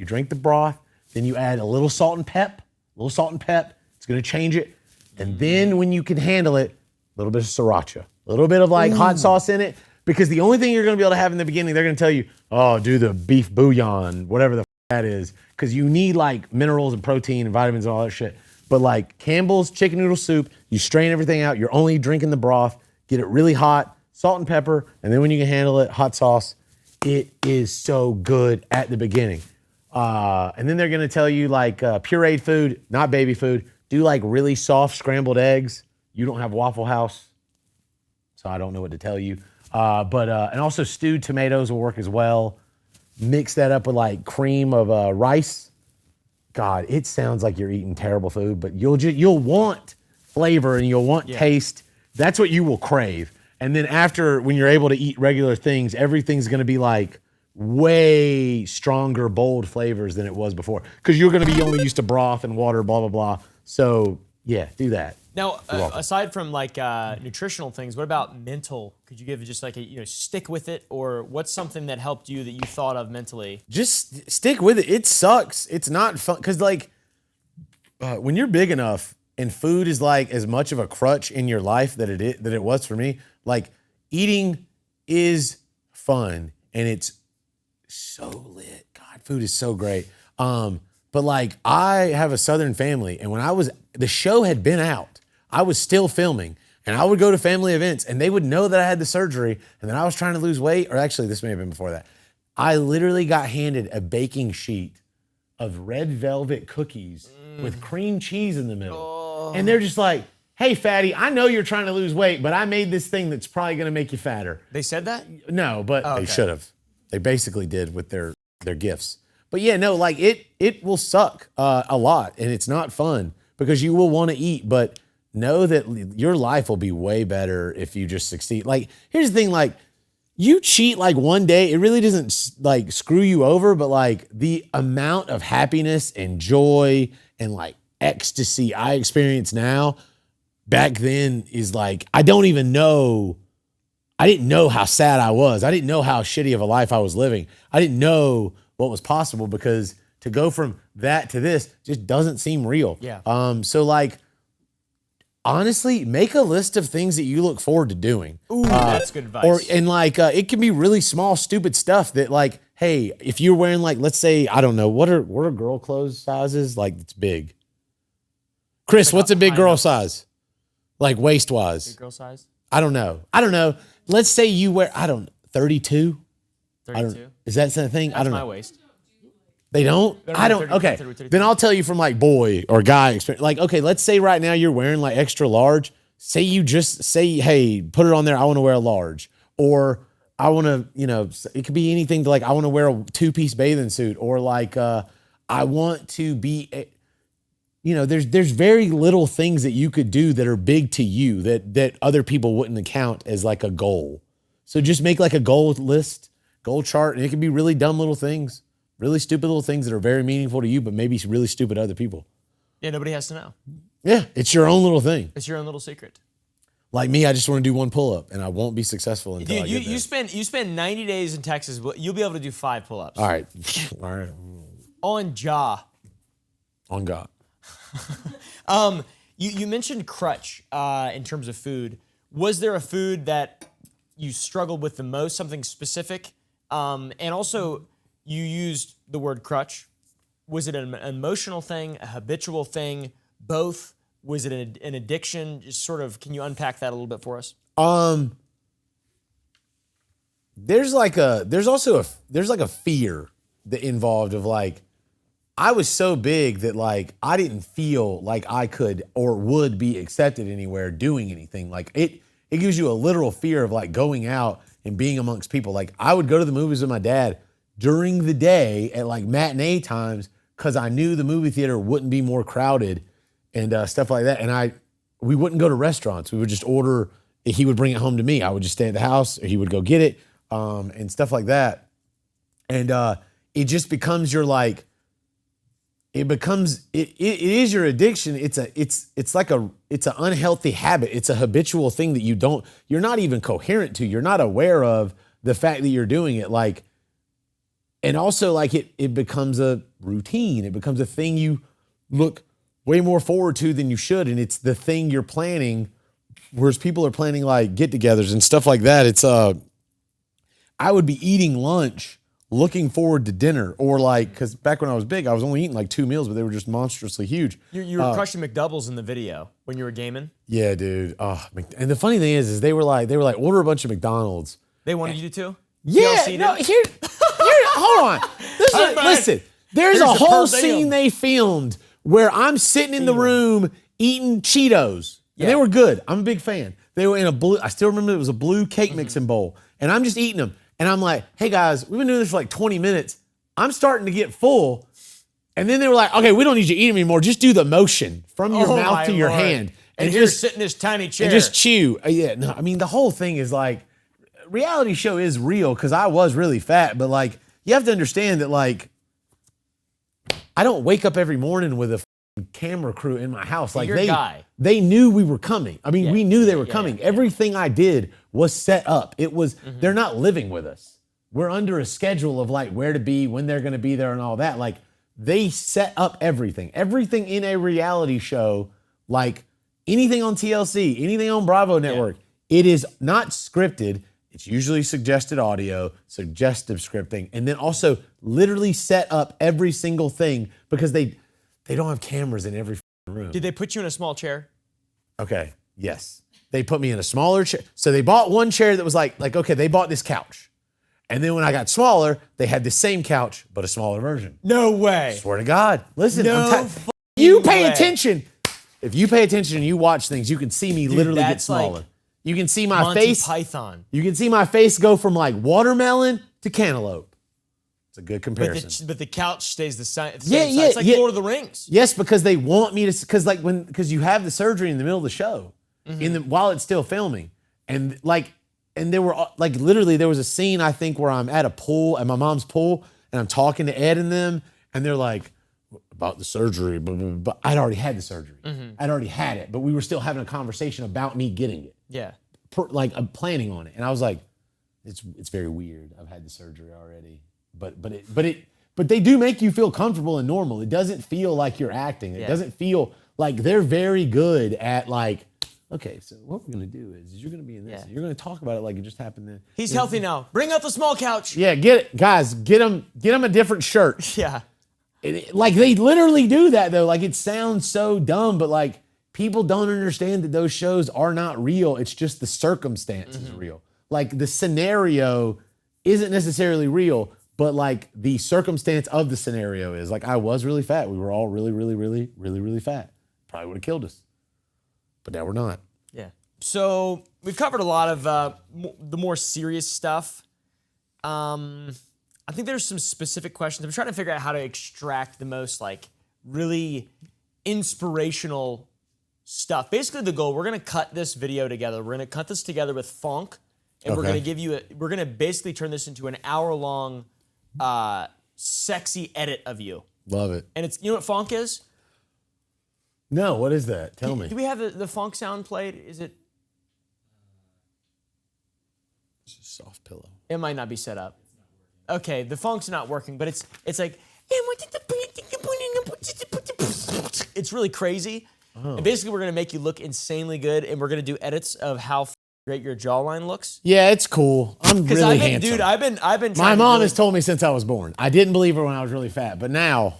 then you add a little salt and pep, it's gonna change it. And then when you can handle it, a little bit of sriracha, a little bit of like hot sauce in it, because the only thing you're gonna be able to have in the beginning, they're gonna tell you, oh, do the beef bouillon, whatever the that is, because you need like minerals and protein and vitamins and all that shit. But like Campbell's chicken noodle soup, you strain everything out, you're only drinking the broth, get it really hot, salt and pepper, and then when you can handle it, hot sauce. It is so good at the beginning. And then they're gonna tell you like pureed food, not baby food, do like really soft scrambled eggs. You don't have Waffle House, so I don't know what to tell you. And also stewed tomatoes will work as well. Mix that up with like cream of rice. God, it sounds like you're eating terrible food, but you'll want flavor and you'll want taste. That's what you will crave. And then after, when you're able to eat regular things, everything's gonna be like way stronger, bold flavors than it was before. Because you're gonna be only used to broth and water, blah, blah, blah. So yeah, do that. Now, aside from like nutritional things, what about mental? Could you give just like a, stick with it, or what's something that helped you that you thought of mentally? Just stick with it. It sucks. It's not fun. Because like when you're big enough and food is like as much of a crutch in your life that it was for me, like eating is fun and it's so lit. God, food is so great. But like I have a Southern family, and when the show had been out, I was still filming, and I would go to family events and they would know that I had the surgery and that I was trying to lose weight, or actually this may have been before that. I literally got handed a baking sheet of red velvet cookies with cream cheese in the middle. Oh. And they're just like, hey fatty, I know you're trying to lose weight, but I made this thing that's probably gonna make you fatter. They said that? No, but they should have. They basically did with their gifts. But yeah, no, like it will suck a lot, and it's not fun because you will want to eat, but know that your life will be way better if you just succeed. Like, here's the thing, like, you cheat like one day, it really doesn't like screw you over, but like the amount of happiness and joy and like ecstasy I experience now, back then is like, I didn't know how sad I was. I didn't know how shitty of a life I was living. I didn't know what was possible, because to go from that to this just doesn't seem real. Yeah. So like, honestly, make a list of things that you look forward to doing. Ooh, that's good advice. It can be really small, stupid stuff that like, hey, if you're wearing like, let's say, I don't know, what are girl clothes sizes? Like, it's big. Chris, like what's a big girl size? Like waist wise. Big girl size? I don't know. Let's say you wear, 32? 32? Is that the thing? That's I don't know. my waist. They don't? I don't. 30, Okay. 30, 30. Then I'll tell you from like boy or guy experience. Like, okay, let's say right now you're wearing like extra large. Say you just say, hey, put it on there. I want to wear a large. Or I want to, it could be anything to like, I want to wear a 2-piece bathing suit. Or like, I I want to be, there's very little things that you could do that are big to you that other people wouldn't count as like a goal. So just make like a goal list, goal chart, and it can be really dumb little things, really stupid little things that are very meaningful to you, but maybe really stupid to other people. Yeah, nobody has to know. Yeah, it's your own little thing. It's your own little secret. Like me, I just want to do one pull-up, and I won't be successful until I get there. You spend 90 days in Texas. You'll be able to do 5 pull-ups. All right. On jaw. On God. You mentioned crutch in terms of food. Was there a food that you struggled with the most, something specific? And also, you used the word crutch. Was it an emotional thing, a habitual thing, both? Was it an addiction? Just sort of, can you unpack that a little bit for us? There's like a fear that involved of like, I was so big that like I didn't feel like I could or would be accepted anywhere doing anything. Like it gives you a literal fear of like going out and being amongst people. Like I would go to the movies with my dad during the day at like matinee times because I knew the movie theater wouldn't be more crowded and stuff like that. And we wouldn't go to restaurants. We would just order. He would bring it home to me. I would just stay at the house, or he would go get it, and stuff like that. And it just becomes your like. It is your addiction. It's an unhealthy habit. It's a habitual thing that you're not even coherent to. You're not aware of the fact that you're doing it. Like, and also like it becomes a routine. It becomes a thing you look way more forward to than you should. And it's the thing you're planning, whereas people are planning like get-togethers and stuff like that. It's I would be eating lunch looking forward to dinner, or like, because back when I was big, I was only eating like 2 meals, but they were just monstrously huge. You were crushing McDoubles in the video when you were gaming? Yeah, dude. Oh, and the funny thing is they were like, order a bunch of McDonald's. They wanted you to? Yeah, TLC no, here, hold on. Listen, there's a whole scene they filmed where I'm sitting in the room eating Cheetos, and they were good. I'm a big fan. They were in a blue, I still remember it was a blue cake mixing bowl, and I'm just eating them. And I'm like, hey guys, we've been doing this for like 20 minutes. I'm starting to get full. And then they were like, okay, we don't need you to eat anymore. Just do the motion from your mouth to your hand. And just sit in this tiny chair. And just chew. Yeah, no, I mean, the whole thing is like, reality show is real because I was really fat. But like, you have to understand that like, I don't wake up every morning with a camera crew in my house. Like they knew we were coming. I mean, we knew they were coming. Everything I did was set up. It was, they're not living with us. We're under a schedule of like where to be, when they're going to be there and all that. Like they set up everything in a reality show, like anything on TLC, anything on Bravo Network. It is not scripted. It's usually suggested audio, suggestive scripting, and then also literally set up every single thing because they don't have cameras in every room. Did they put you in a small chair? Okay, yes. They put me in a smaller chair. So they bought one chair that was like, okay, they bought this couch. And then when I got smaller, they had the same couch, but a smaller version. No way. Swear to God. Listen, you pay attention. If you pay attention and you watch things, you can see me literally get smaller. Like you can see my Monty face. Python. You can see my face go from like watermelon to cantaloupe. It's a good comparison. But the couch stays the same. Yeah. It's like Lord of the Rings. Yes, because they want me to, because you have the surgery in the middle of the show, while it's still filming, and there were like literally there was a scene I think where I'm at a pool, at my mom's pool, and I'm talking to Ed and them, and they're like about the surgery, but I'd already had the surgery, I'd already had it, but we were still having a conversation about me getting it. Yeah, I'm planning on it, and I was like, it's very weird. I've had the surgery already. But they do make you feel comfortable and normal. It doesn't feel like you're acting. It doesn't feel like they're very good at like, okay, so what we're gonna do is you're gonna be in this. You're gonna talk about it like it just happened then. He's healthy now. Bring out the small couch. Yeah, get it, guys. Get him a different shirt. Yeah. Like they literally do that though. Like it sounds so dumb, but like people don't understand that those shows are not real. It's just the circumstance is real. Like the scenario isn't necessarily real. But like the circumstance of the scenario is like I was really fat. We were all really, really, really, really, really fat. Probably would have killed us. But now we're not. Yeah. So we've covered a lot of the more serious stuff. I think there's some specific questions. I'm trying to figure out how to extract the most like really inspirational stuff. Basically, the goal, we're gonna cut this video together. We're gonna cut this together with Funk, and we're gonna give you we're gonna basically turn this into an hour-long sexy edit of you. Love it. And it's, you know what Funk is? No, what is that? Tell me. Do we have the Funk sound played? Is it? It's a soft pillow. It might not be set up. Okay, the Funk's not working, but it's like, it's really crazy. And basically, we're gonna make you look insanely good, and we're gonna do edits of how great your jawline looks. Yeah, it's cool. I'm really handsome. Dude, I've been. My mom has told me since I was born. I didn't believe her when I was really fat, but now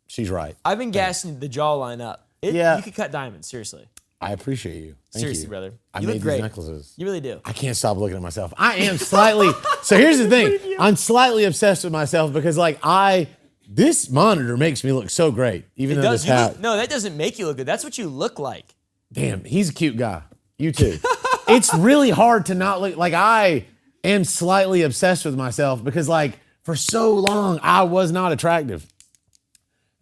she's right. I've been gassing the jawline up. Yeah. You could cut diamonds, seriously. I appreciate you. Thank Seriously, you. brother. I You made look these great. necklaces. You really do. I can't stop looking at myself. I am slightly. So here's the thing. I'm slightly obsessed with myself because like this monitor makes me look so great, even though this hat. No, that doesn't make you look good. That's what you look like. Damn, he's a cute guy. You too. It's really hard to not look like I am slightly obsessed with myself because like for so long I was not attractive.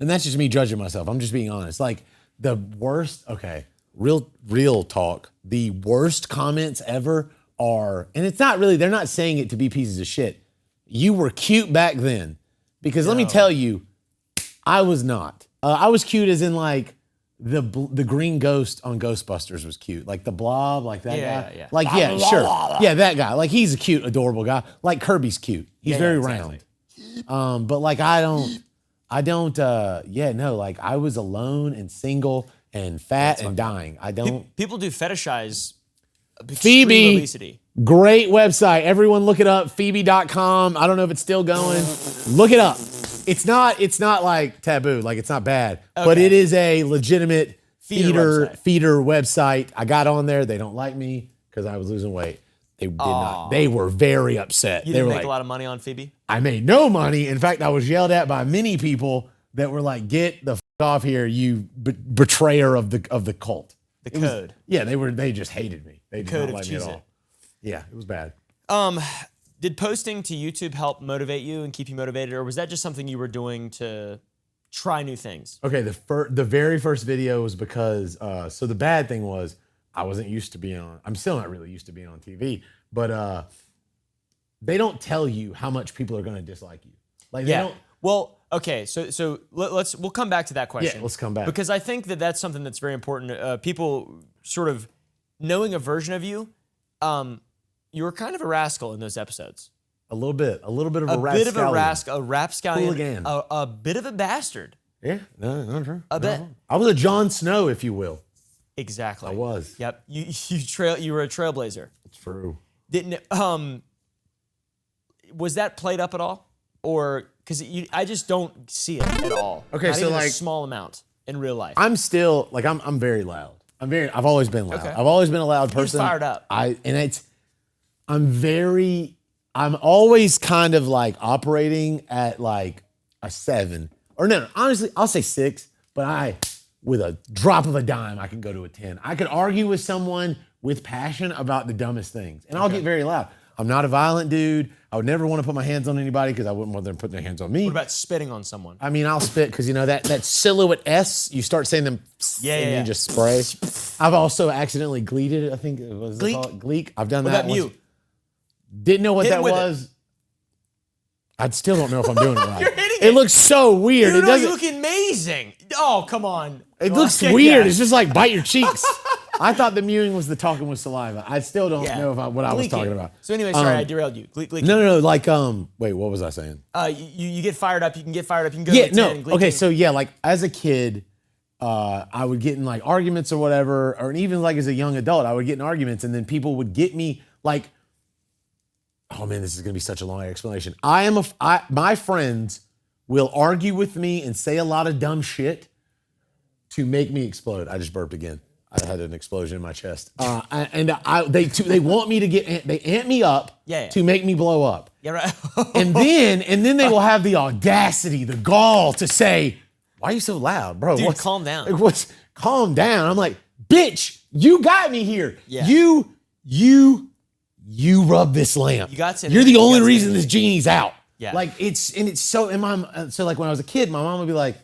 And that's just me judging myself. I'm just being honest. Like the worst, okay, real talk. The worst comments ever are, and it's not really, they're not saying it to be pieces of shit. You were cute back then. Because let me tell you, I was not. I was cute as in like the green ghost on Ghostbusters was cute. Like the blob, like that guy. Yeah. Like, yeah, sure. Yeah, that guy. Like he's a cute, adorable guy. Like Kirby's cute. He's very round. But like like I was alone and single and fat and dying. I don't. People do fetishize extreme Phoebe, obesity. great website. Everyone look it up, Phoebe.com. I don't know if it's still going. Look it up. It's not like taboo, like it's not bad, but it is a legitimate feeder website. I got on there. They don't like me because I was losing weight. They did not. They were very upset. You They didn't were make like, a lot of money on Phoebe? I made no money. In fact, I was yelled at by many people that were like, "Get the off here, you betrayer of the cult." The code. They just hated me. They did Code not of like me at Cheez-It. all. Yeah, it was bad. Did posting to YouTube help motivate you and keep you motivated, or was that just something you were doing to try new things? Okay, the very first video was because so the bad thing was I wasn't used to being on. I'm still not really used to being on TV, but they don't tell you how much people are going to dislike you. Like they don't. Well, okay, so we'll come back to that question. Yeah, let's come back. Because I think that's something that's very important. People sort of knowing a version of you. You were kind of a rascal in those episodes. A little bit of a bit of a rascal, a rapscallion, Hooligan. a bit of a bastard. Yeah, no, true. A bit. I was a Jon Snow, if you will. Exactly. I was. Yep. You were a trailblazer. It's true. Didn't was that played up at all, or because I just don't see it at all. Okay, Not so even like a small amount in real life. I'm still like I'm very loud. I've always been loud. Okay. I've always been a loud person. He's fired up. I'm always kind of like operating at like a 7. Or no, honestly, I'll say 6, but with a drop of a dime, I can go to a 10. I could argue with someone with passion about the dumbest things, and I'll get very loud. I'm not a violent dude. I would never want to put my hands on anybody because I wouldn't want them putting their hands on me. What about spitting on someone? I mean, I'll spit because, that silhouette S, you start saying them and you just spray. I've also accidentally gleeked, I think it was called gleek. I've done What that about once. mute? Didn't know what Hit that him with was. I still don't know if I'm doing it right. You're hitting It looks so weird. No, It doesn't. you look amazing. Oh, come on. It looks weird. It's just like bite your cheeks. I thought the mewing was the talking with saliva. I still don't know what I was talking about. So anyway, sorry, I derailed you. No. Like, wait, what was I saying? You get fired up. You can get fired up. You can go Yeah, to a 10 no. and gleeking. Okay, so yeah, like as a kid, I would get in like arguments or whatever, or even like as a young adult, I would get in arguments, and then people would get me like, oh man, this is gonna be such a long explanation. My friends will argue with me and say a lot of dumb shit to make me explode. I just burped again. I had an explosion in my chest. They want me to they amp me up to make me blow up. Yeah, right. and then they will have the audacity, the gall to say, "Why are you so loud, bro? Dude, calm down." Calm down. I'm like, bitch, you got me here. Yeah. You rub this lamp. You got to- You're the you only got to- reason this genie's out. Yeah. Like it's so, and so like when I was a kid, my mom would be like,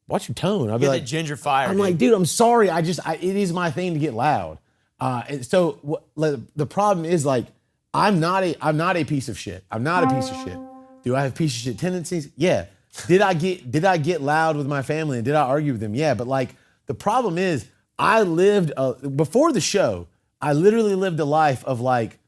watch your tone. I'd be Get like, that ginger fire. I'm like, dude, I'm sorry. It is my thing to get loud. And so the problem is like, I'm not a piece of shit. I'm not a piece of shit. Do I have piece of shit tendencies? Yeah. Did I get loud with my family and did I argue with them? Yeah. But like the problem is I lived before the show, I literally lived a life of like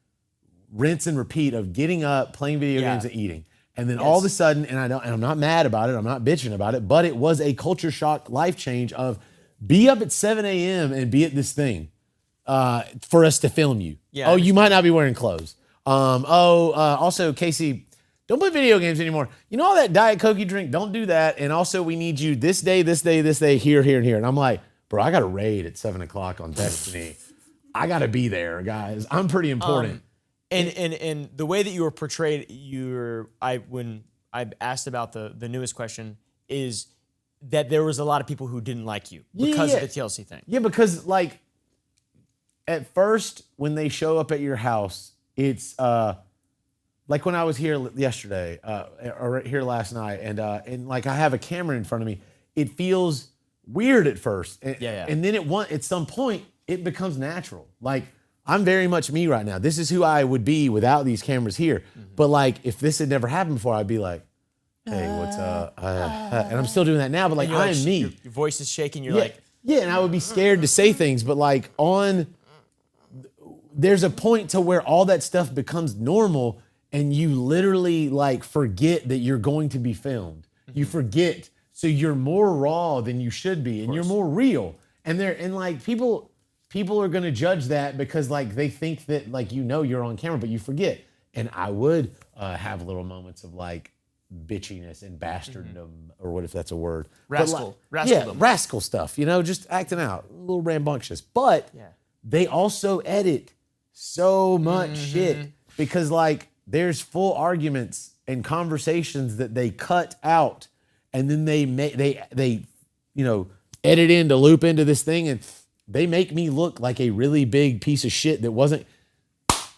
rinse and repeat of getting up, playing video games and eating. And then all of a sudden, and I'm not mad about it, I'm not bitching about it, but it was a culture shock life change of be up at 7 a.m. and be at this thing for us to film you. Yeah, oh, you might not be wearing clothes. Also, Casey, don't play video games anymore. You know all that Diet Coke you drink? Don't do that. And also, we need you this day, here, and here. And I'm like, bro, I got a raid at 7 o'clock on Destiny. I got to be there, guys. I'm pretty important. And the way that you were portrayed, when I asked about the newest question, is that there was a lot of people who didn't like you because of the TLC thing. Yeah, because like at first when they show up at your house, it's like when I was here yesterday or here last night, and like I have a camera in front of me, it feels weird at first, and then at some point it becomes natural. Like I'm very much me right now. This is who I would be without these cameras here. But like if this had never happened before, I'd be like, hey, what's up? And I'm still doing that now, but like I am me. Your voice is shaking. You're like, yeah, and I would be scared to say things, but like there's a point to where all that stuff becomes normal and you literally like forget that you're going to be filmed. You forget. So you're more raw than you should be and you're more real. And like people are gonna judge that because like they think that like you're on camera, but you forget. And I would have little moments of like bitchiness and bastarddom, or what if that's a word? rascal. Yeah, rascal stuff, just acting out, a little rambunctious. But they also edit so much shit because like there's full arguments and conversations that they cut out and then they edit in to loop into this thing and they make me look like a really big piece of shit that wasn't.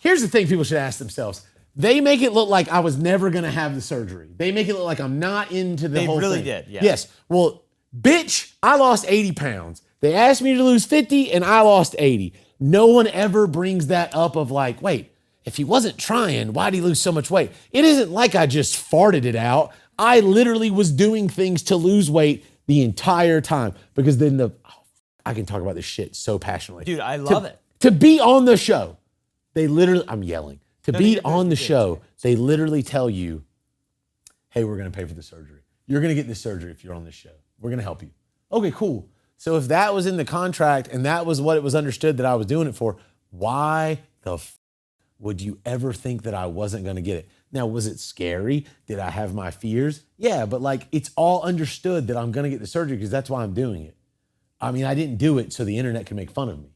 Here's the thing people should ask themselves. They make it look like I was never going to have the surgery. They make it look like I'm not into the whole thing. They really did, yeah. Yes. Well, bitch, I lost 80 pounds. They asked me to lose 50 and I lost 80. No one ever brings that up of like, wait, if he wasn't trying, why'd he lose so much weight? It isn't like I just farted it out. I literally was doing things to lose weight the entire time because then I can talk about this shit so passionately. Dude, I love it. To be on the show, I'm yelling. To be on the show, they literally tell you, hey, we're going to pay for the surgery. You're going to get this surgery if you're on this show. We're going to help you. Okay, cool. So if that was in the contract and that was what it was understood that I was doing it for, why the would you ever think that I wasn't going to get it? Now, was it scary? Did I have my fears? Yeah, but like it's all understood that I'm going to get the surgery because that's why I'm doing it. I mean, I didn't do it so the internet could make fun of me.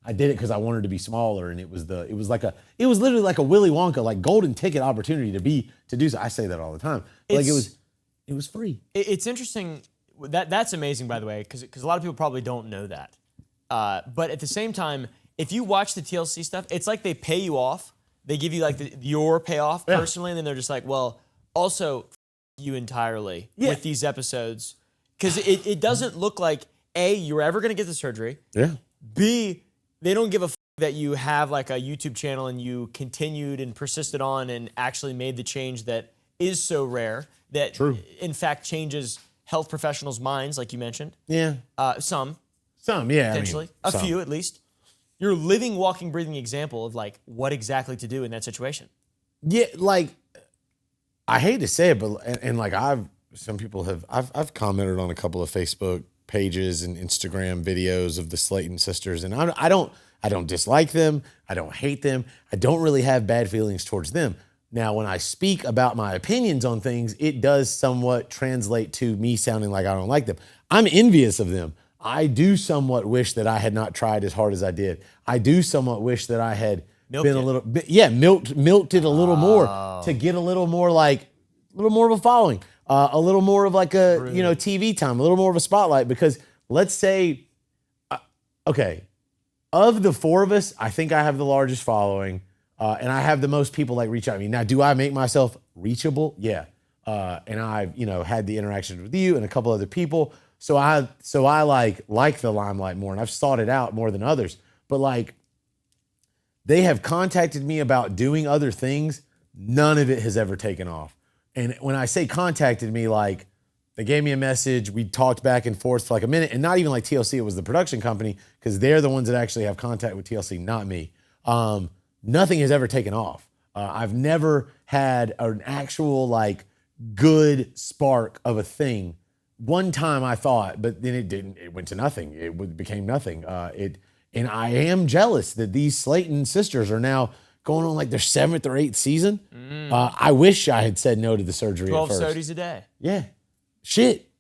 I did it because I wanted to be smaller, and it was literally like a Willy Wonka, like golden ticket opportunity to do so. I say that all the time. Like it was free. It's interesting. That's amazing, by the way, because a lot of people probably don't know that. But at the same time, if you watch the TLC stuff, it's like they pay you off. They give you like your payoff personally, and then they're just like, well, also you entirely with these episodes, because it doesn't look like A, you're ever going to get the surgery. Yeah. B, they don't give a that you have like a YouTube channel and you continued and persisted on and actually made the change that is so rare that in fact changes health professionals' minds, like you mentioned. Yeah. Some, yeah. potentially. A few at least. You're a living, walking, breathing example of like what exactly to do in that situation. Yeah, like I hate to say it, but and like I've commented on a couple of Facebook pages and Instagram videos of the Slayton sisters, and I don't dislike them. I don't hate them. I don't really have bad feelings towards them. Now, when I speak about my opinions on things, it does somewhat translate to me sounding like I don't like them. I'm envious of them. I do somewhat wish that I had not tried as hard as I did. I do somewhat wish that I had milked it a little more to get a little more of a following, a little more of like a TV time, a little more of a spotlight. Because let's say, of the four of us, I think I have the largest following, and I have the most people like reach out to me. Now, do I make myself reachable? Yeah, and I've had the interactions with you and a couple other people. So I like the limelight more, and I've sought it out more than others. But like, they have contacted me about doing other things. None of it has ever taken off. And when I say contacted me, like, they gave me a message. We talked back and forth for like a minute, and not even like TLC. It was the production company, because they're the ones that actually have contact with TLC, not me. Nothing has ever taken off. I've never had an actual like good spark of a thing. One time I thought, but then it didn't. It went to nothing. It became nothing. And I am jealous that these Slayton sisters are now going on like their 7th or 8th season. I wish I had said no to the surgery 12 at first. sodies a day. Yeah. Shit.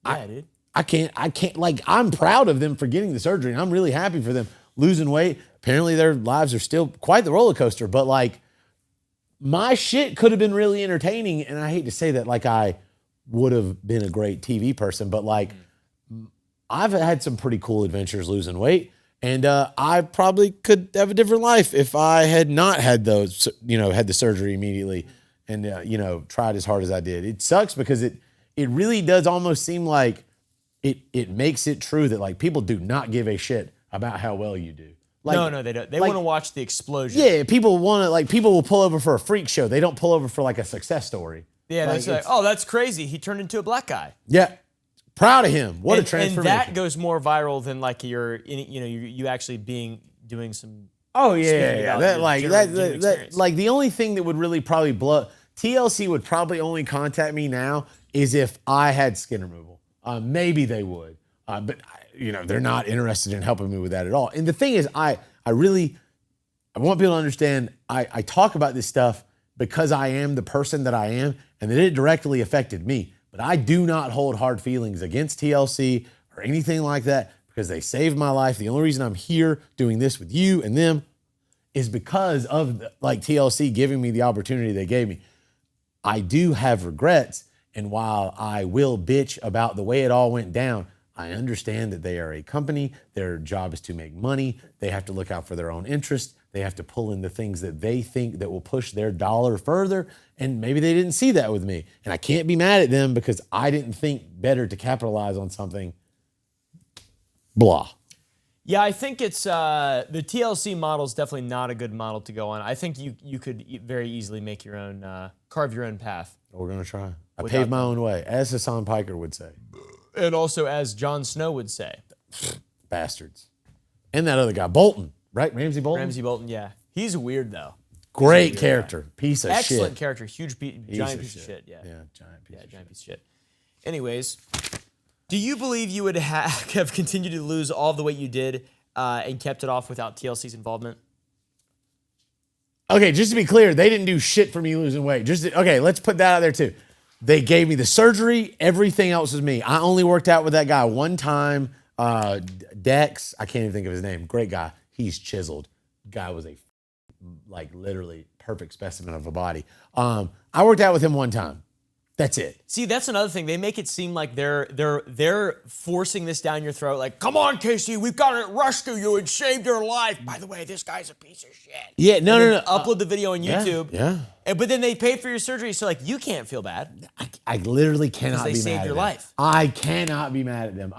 Yeah, dude. I can't, like, I'm proud of them for getting the surgery, and I'm really happy for them losing weight. Apparently their lives are still quite the roller coaster, but like, my shit could have been really entertaining, and I hate to say that, like, I would have been a great TV person, but like, I've had some pretty cool adventures losing weight, and I probably could have a different life if I had not had those, had the surgery immediately, and tried as hard as I did. It sucks because it really does almost seem like it makes it true that like people do not give a shit about how well you do. Like, No, they don't. They want to watch the explosion. Yeah, people will pull over for a freak show. They don't pull over for like a success story. Yeah, like, like, oh, that's crazy. He turned into a black guy. Yeah, proud of him. What a transformation. And that goes more viral than like you actually doing some. Oh yeah. That like the only thing that would really probably blow TLC would probably only contact me now is if I had skin removal. Maybe they would, but they're not interested in helping me with that at all. And the thing is, I want people to understand. I talk about this stuff because I am the person that I am, and that it directly affected me. But I do not hold hard feelings against TLC or anything like that, because they saved my life. The only reason I'm here doing this with you and them is because of TLC giving me the opportunity they gave me. I do have regrets, and while I will bitch about the way it all went down, I understand that they are a company. Their job is to make money. They have to look out for their own interests. They have to pull in the things that they think that will push their dollar further. And maybe they didn't see that with me. And I can't be mad at them because I didn't think better to capitalize on something. Blah. Yeah, I think it's the TLC model is definitely not a good model to go on. I think you could very easily make your own, carve your own path. We're going to try. I paved my own way, as Hassan Piker would say. And also, as Jon Snow would say. Bastards. And that other guy, Bolton, right? Ramsey Bolton? Ramsey Bolton, yeah. He's weird, though. Great character. Piece of shit. Excellent character. Huge, giant piece of shit. Yeah. Yeah, giant piece of shit. Anyways, do you believe you would have continued to lose all the weight you did and kept it off without TLC's involvement? Okay, just to be clear, they didn't do shit for me losing weight. Okay, let's put that out there too. They gave me the surgery. Everything else was me. I only worked out with that guy one time. Dex, I can't even think of his name. Great guy. He's chiseled. Guy was a literally perfect specimen of a body. I worked out with him one time. That's it. See, that's another thing. They make it seem like they're forcing this down your throat. Like, come on, Casey, we've got to rescue you and save your life. By the way, this guy's a piece of shit. Yeah, no. Upload the video on YouTube. Yeah. But then they pay for your surgery, so you can't feel bad. I literally cannot be mad at them. They saved your life. I cannot be mad at them.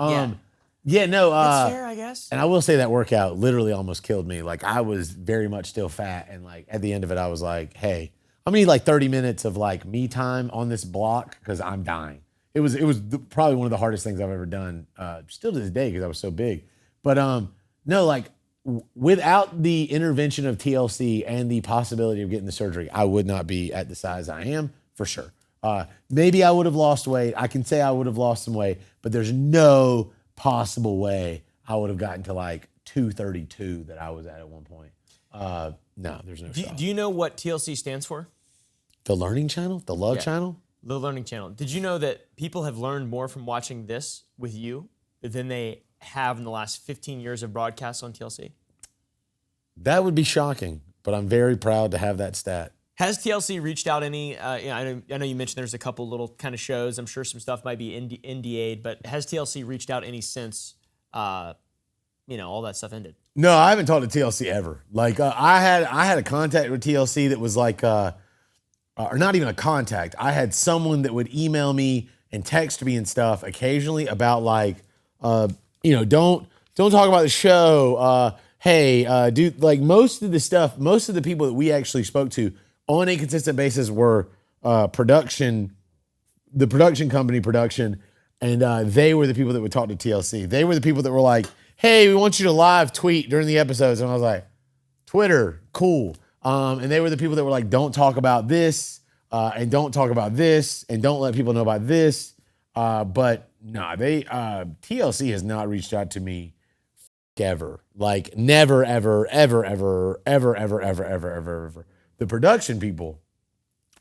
Yeah, no. That's fair, I guess. And I will say that workout literally almost killed me. I was very much still fat, and at the end of it, I was like, hey, I'm gonna need 30 minutes of me time on this block because I'm dying. It was probably one of the hardest things I've ever done, still to this day because I was so big. But no, without the intervention of TLC and the possibility of getting the surgery, I would not be at the size I am for sure. Maybe I would have lost weight. I can say I would have lost some weight, but there's no possible way I would have gotten to 232 that I was at one point. No, there's no shot. Do you know what TLC stands for? The Learning Channel? The Love Channel? The Learning Channel. Did you know that people have learned more from watching this with you than they have in the last 15 years of broadcasts on TLC? That would be shocking, but I'm very proud to have that stat. Has TLC reached out any, I know you mentioned there's a couple little kind of shows. I'm sure some stuff might be NDA'd, but has TLC reached out any since, all that stuff ended? No, I haven't talked to TLC ever. I had a contact with TLC that was or not even a contact. I had someone that would email me and text me and stuff occasionally about like, don't talk about the show. Hey, dude, like most of the people that we actually spoke to on a consistent basis were the production company, and they were the people that would talk to TLC. They were the people that were like, hey, we want you to live tweet during the episodes. And I was like, Twitter, cool. And they were the people that were like, don't talk about this, and don't talk about this, and don't let people know about this. But no, TLC has not reached out to me ever. Like never, ever, ever, ever, ever, ever, ever, ever, ever, ever. The production people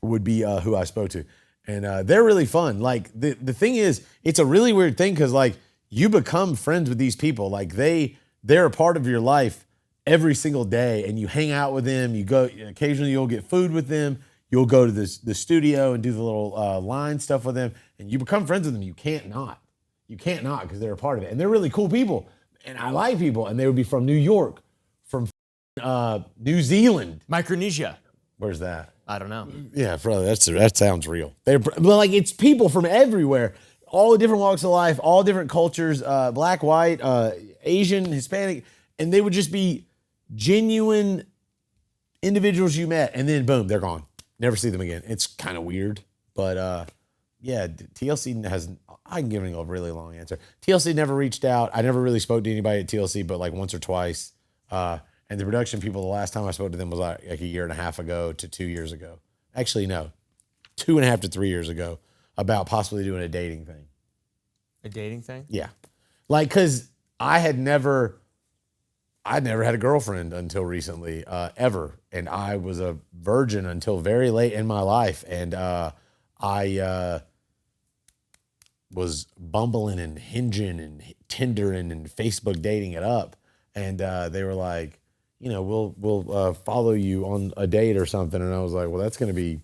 would be who I spoke to. And they're really fun. Like the thing is, it's a really weird thing because like you become friends with these people. Like they're a part of your life every single day, and you hang out with them. You go occasionally, you'll get food with them. You'll go to the studio and do the little line stuff with them, and you become friends with them. You can't not because they're a part of it, and they're really cool people. And I like people, and they would be from New York, from New Zealand, Micronesia. Where's that? I don't know. Yeah, brother, that sounds real. But like it's people from everywhere, all the different walks of life, all different cultures, black, white, Asian, Hispanic, and they would just be genuine individuals you met, and then boom, they're gone. Never see them again. It's kind of weird, but yeah, TLC hasn't. I'm giving a really long answer. TLC never reached out. I never really spoke to anybody at TLC, but like once or twice. And the production people, the last time I spoke to them was like a year and a half ago to 2 years ago. Actually, no, 2.5 to 3 years ago, about possibly doing a dating thing. A dating thing? Yeah, like because I'd never had a girlfriend until recently, ever, and I was a virgin until very late in my life, and I was bumbling and hinging and Tindering and Facebook dating it up, and they were like, we'll follow you on a date or something. And I was like, well, that's going to be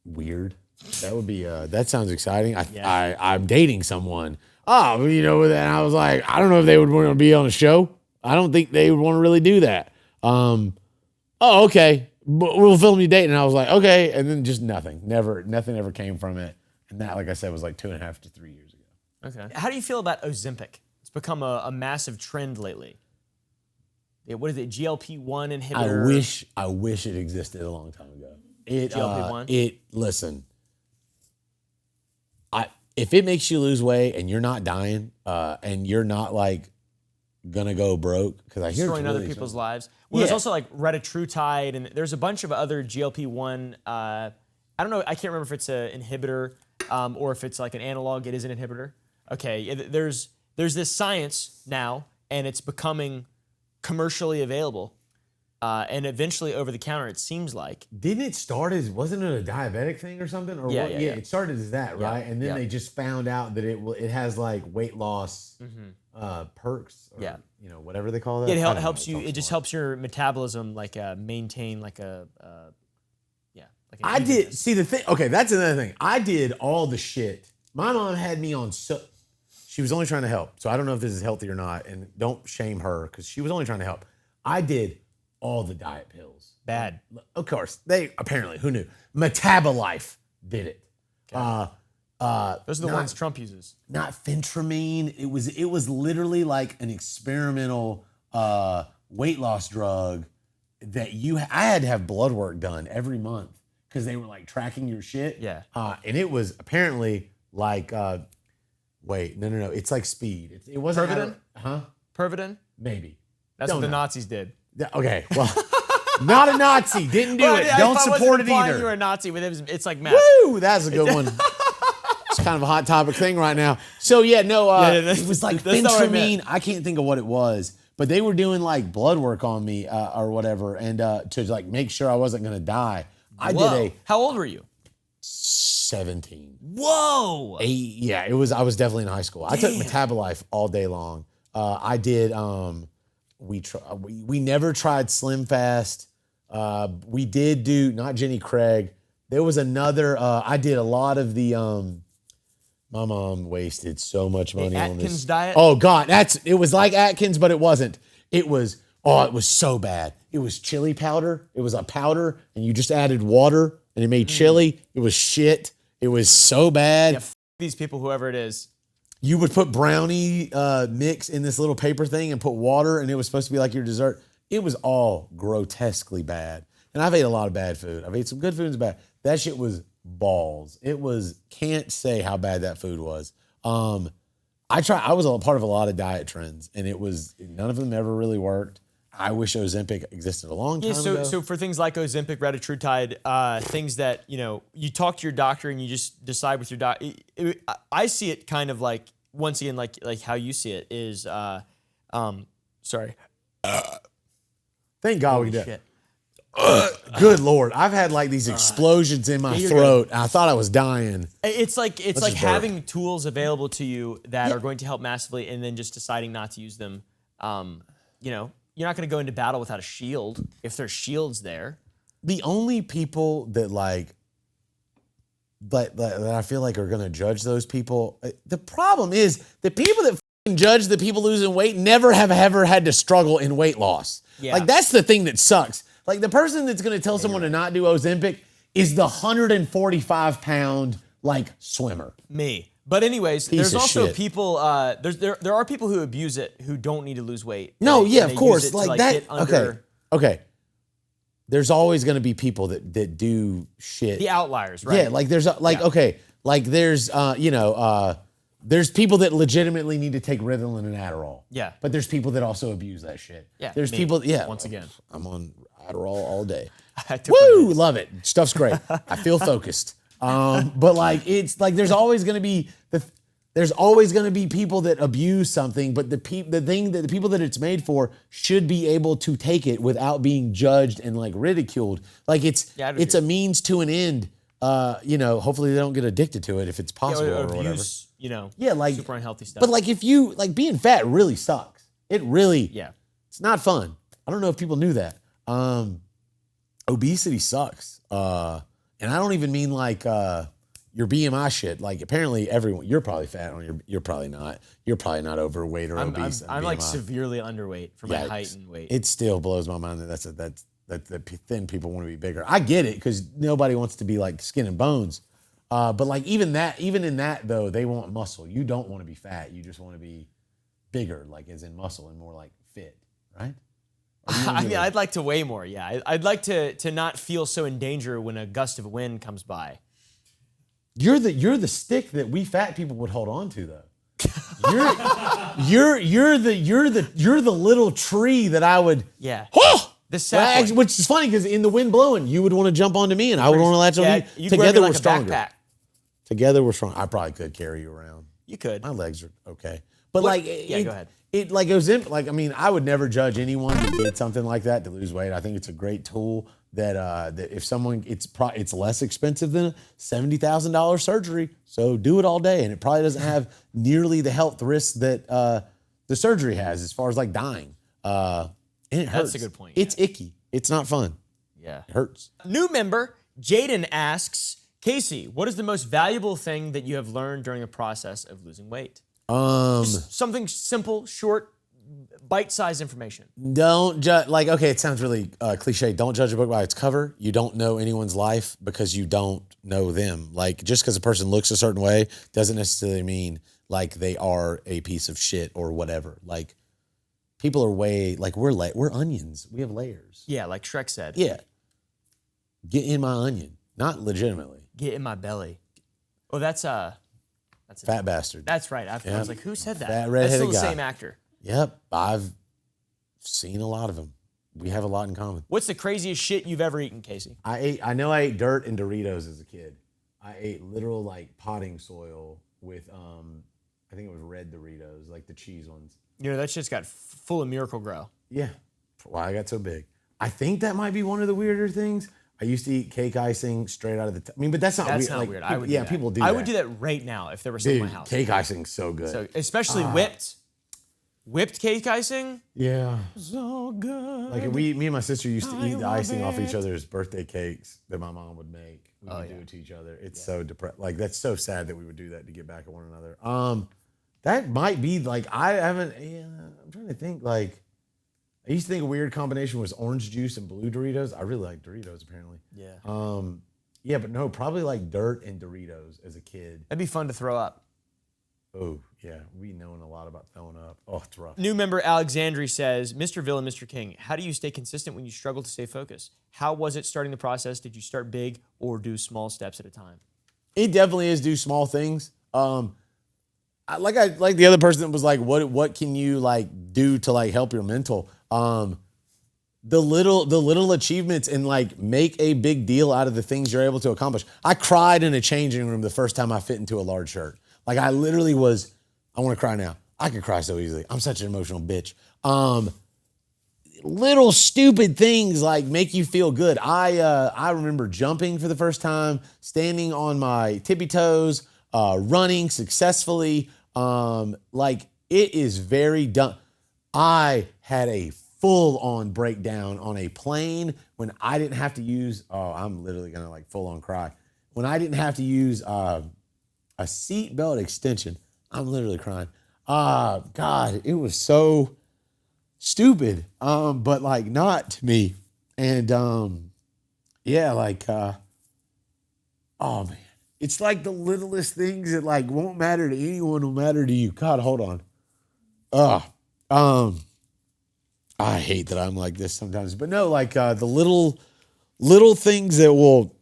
weird. That would be, that sounds exciting. I'm dating someone. Oh, and I was like, I don't know if they would want to be on a show. I don't think they would want to really do that. Oh, okay. But we'll film you dating. And I was like, okay. And then just nothing ever came from it. And that, like I said, was like 2.5 to 3 years ago. Okay. How do you feel about Ozempic? It's become a massive trend lately. What is it? GLP-1 inhibitor? I wish it existed a long time ago. GLP-1? Listen, if it makes you lose weight and you're not dying, and you're not like gonna go broke, because I hear destroying other people's lives. Well, there's also like retatrutide, and there's a bunch of other GLP-1. I don't know. I can't remember if it's an inhibitor or if it's like an analog. It is an inhibitor. Okay. There's this science now, and it's becoming commercially available, and eventually over the counter. It seems like. Didn't it start as, wasn't it a diabetic thing or something? Or yeah, it started as that, right? And then they just found out that it has like weight loss perks, or, whatever they call that. Yeah, it helps you. It just helps your metabolism like maintain like a like I did see the thing. Okay, that's another thing. I did all the shit. My mom had me on. She was only trying to help. So I don't know if this is healthy or not, and don't shame her because she was only trying to help. I did all the diet pills. Bad. Of course, they apparently, who knew? Metabolife did it. Okay. Those are the ones Trump uses. Not phentermine. It was literally like an experimental weight loss drug that I had to have blood work done every month because they were like tracking your shit. Yeah. And it was apparently like. Wait, no. It's like speed. It wasn't. Pervitin? Pervitin? Maybe. That's what the Nazis did. Okay, well, not a Nazi. Didn't do it. Don't support it either. You were a Nazi, but it's like math. Woo, that's a good one. It's kind of a hot topic thing right now. So yeah, no, it was like phentermine. I can't think of what it was, but they were doing like blood work on me or whatever, and to like make sure I wasn't gonna die. How old were you? 17. Whoa. Yeah, I was definitely in high school. I took Metabolife all day long. I did. We never tried Slim Fast. We did do not Jenny Craig. There was another. I did a lot of the. My mom wasted so much money on this Atkins diet. Oh God, it was like Atkins, but it wasn't. It was so bad. It was chili powder. It was a powder, and you just added water and it made chili. It was shit. It was so bad. Yeah, these people, whoever it is. You would put brownie mix in this little paper thing and put water, and it was supposed to be like your dessert. It was all grotesquely bad. And I've ate a lot of bad food. I've ate some good food and some bad. That shit was balls. It was, can't say how bad that food was. I was a part of a lot of diet trends, and none of them ever really worked. I wish Ozempic existed a long time ago. So for things like Ozempic, retatrutide, things that, you talk to your doctor and you just decide with your doctor. I see it kind of like, once again, like how you see it is, sorry. Thank God we did. Shit. Good Lord. I've had like these explosions in my throat. I thought I was dying. It's like just having tools available to you that are going to help massively, and then just deciding not to use them. You're not going to go into battle without a shield if there's shields there. The only people that that I feel like are going to judge those people, the problem is the people that judge the people losing weight never have ever had to struggle in weight loss. Yeah. Like that's the thing that sucks. Like the person that's going to tell someone to not do Ozempic is the 145-pound swimmer. Me. But anyways, Piece there's of also shit. people. There are people who abuse it who don't need to lose weight. No, They- yeah, and of they course. use it to, Like that. get under Okay. There's always going to be people that do shit. the outliers, right? Yeah, there's people that legitimately need to take Ritalin and Adderall. Yeah. But there's people that also abuse that shit. Yeah, There's me, people, once again. I'm on Adderall all day. I totally Woo! agree. Love it. Stuff's great. I feel focused. But it's like there's always going to be people that abuse something, but the people that it's made for should be able to take it without being judged and ridiculed. It's a means to an end. Hopefully they don't get addicted to it if it's possible or whatever. Abuse, super unhealthy stuff. But if you being fat really sucks. It really it's not fun. I don't know if people knew that. Obesity sucks. And I don't even mean your BMI shit. Apparently everyone, you're probably fat on you're probably not. You're probably not overweight or obese. I'm severely underweight for my height and weight. It still blows my mind that the thin people want to be bigger. I get it because nobody wants to be skin and bones. But even in that though, they want muscle. You don't want to be fat. You just want to be bigger, as in muscle and more fit, right? I mean, I'd like to weigh more. Yeah, I'd like to not feel so in danger when a gust of wind comes by. You're the stick that we fat people would hold on to though. You're the little tree that I would. Yeah. Oh! The sapling. Which is funny because in the wind blowing, you would want to jump onto me and I would want to latch on you. Together we're stronger. Backpack. Together we're strong. I probably could carry you around. You could. My legs are okay. But go ahead. It Ozempic, I would never judge anyone who did something like that to lose weight. I think it's a great tool that if someone, it's less expensive than a $70,000 surgery. So do it all day. And it probably doesn't have nearly the health risks that the surgery has as far as dying. And it hurts. That's a good point. It's icky. It's not fun. Yeah. It hurts. New member, Jaden asks, Casey, what is the most valuable thing that you have learned during the process of losing weight? Just something simple, short, bite-sized information. Don't judge, okay, it sounds really cliche. Don't judge a book by its cover. You don't know anyone's life because you don't know them. Just because a person looks a certain way doesn't necessarily mean they are a piece of shit or whatever. People are we're onions. We have layers. Yeah, like Shrek said. Yeah. Get in my onion. Not legitimately. Get in my belly. Oh, that's Fat bastard. That's right. I was like, who said that? Fat That's redheaded still the guy. same actor. Yep. I've seen a lot of them. We have a lot in common. What's the craziest shit you've ever eaten, Casey? I know I ate dirt and Doritos as a kid. I ate literal potting soil with I think it was red Doritos, the cheese ones. That shit's got full of Miracle Grow. Yeah. Why I got so big. I think that might be one of the weirder things. I used to eat cake icing straight out of the but that's not weird. That's not weird. I would do that. People do that. I would do that right now if there was some in my house. Cake icing's so good. So, especially whipped cake icing. Yeah. So good. Me and my sister used to eat the icing off each other's birthday cakes that my mom would make. We would do it to each other. It's so depressed. That's so sad that we would do that to get back at one another. That might be I haven't. I'm trying to think. I used to think a weird combination was orange juice and blue Doritos. I really like Doritos apparently. Yeah. Yeah, but no, probably like dirt and Doritos as a kid. That'd be fun to throw up. Oh, yeah. We knowing a lot about throwing up. Oh, it's rough. New member Alexandri says, Mr. Ville and Mr. King, how do you stay consistent when you struggle to stay focused? How was it starting the process? Did you start big or do small steps at a time? It definitely is do small things. Like the other person that was like, what can you like do to like help your mental? The little achievements and like make a big deal out of the things you're able to accomplish. I cried in a changing room the first time I fit into a large shirt. Like I literally was, I want to cry now. I can cry so easily. I'm such an emotional bitch. Little stupid things like make you feel good. I remember jumping for the first time, standing on my tippy toes, running successfully. Like it is very dumb. I had a full-on breakdown on a plane when I didn't have to use, I'm literally gonna like full-on cry. When I didn't have to use a seatbelt extension, I'm literally crying. God, it was so stupid, but like not to me. And yeah, like, oh man, it's like the littlest things that like won't matter to anyone will matter to you. God, hold on. I hate that I'm like this sometimes, but no, like the little things that will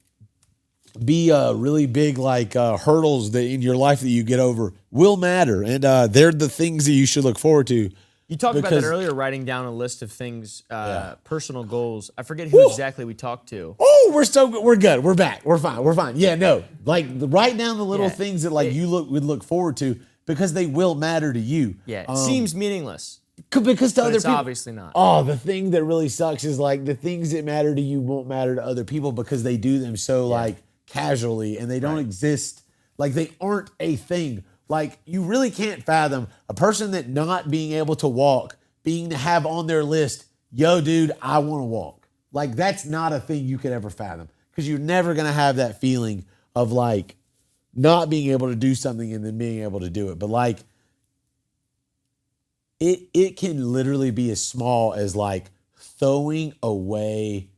be really big, like hurdles that in your life that you get over will matter, and they're the things that you should look forward to. You talked about that earlier, writing down a list of things, personal goals. I forget who exactly we talked to. Oh, we're so good. We're good. We're back. We're fine. Yeah, no, like write down the little things that like you would look forward to because they will matter to you. Yeah, it seems meaningless. Because to But other it's people, obviously not. Oh, the thing that really sucks is like the things that matter to you won't matter to other people because they do them so like casually and they don't exist. Like they aren't a thing. Like you really can't fathom a person that not being able to walk, being to have on their list, yo, dude, I want to walk. Like that's not a thing you could ever fathom because you're never gonna have that feeling of like not being able to do something and then being able to do it. But like. It can literally be as small as like throwing away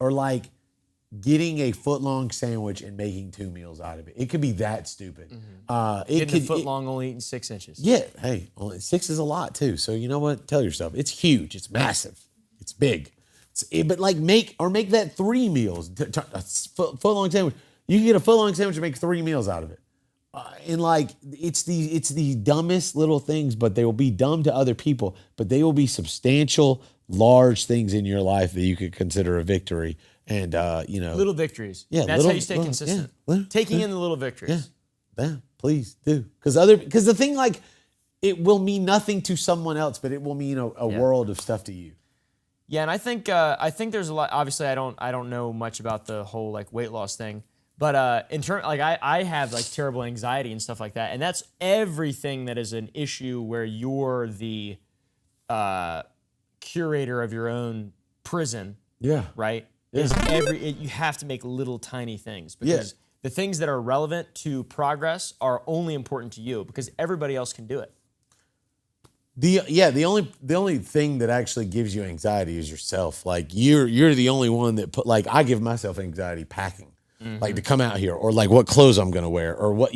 or like getting a foot-long sandwich and making 2 meals out of it. It could be that stupid. Getting a foot long, only eating 6 inches. Yeah, hey, only 6 is a lot too. So you know what? Tell yourself it's huge, it's massive, it's big. But like make that 3 meals. A foot-long sandwich. You can get a foot-long sandwich and make 3 meals out of it. And like it's the dumbest little things, but they will be dumb to other people, but they will be substantial, large things in your life that you could consider a victory. And little victories. Yeah, that's how you stay consistent. Taking in the little victories. Yeah, please do. Because the thing like it will mean nothing to someone else, but it will mean a world of stuff to you. Yeah, and I think there's a lot. Obviously, I don't know much about the whole like weight loss thing. But in turn, like I have like terrible anxiety and stuff like that, and that's everything that is an issue where you're the curator of your own prison. Yeah. Right. Yeah. You have to make little tiny things because the things that are relevant to progress are only important to you because everybody else can do it. The only thing that actually gives you anxiety is yourself. Like you're the only one that like I give myself anxiety packing. Like to come out here or like what clothes I'm going to wear or what,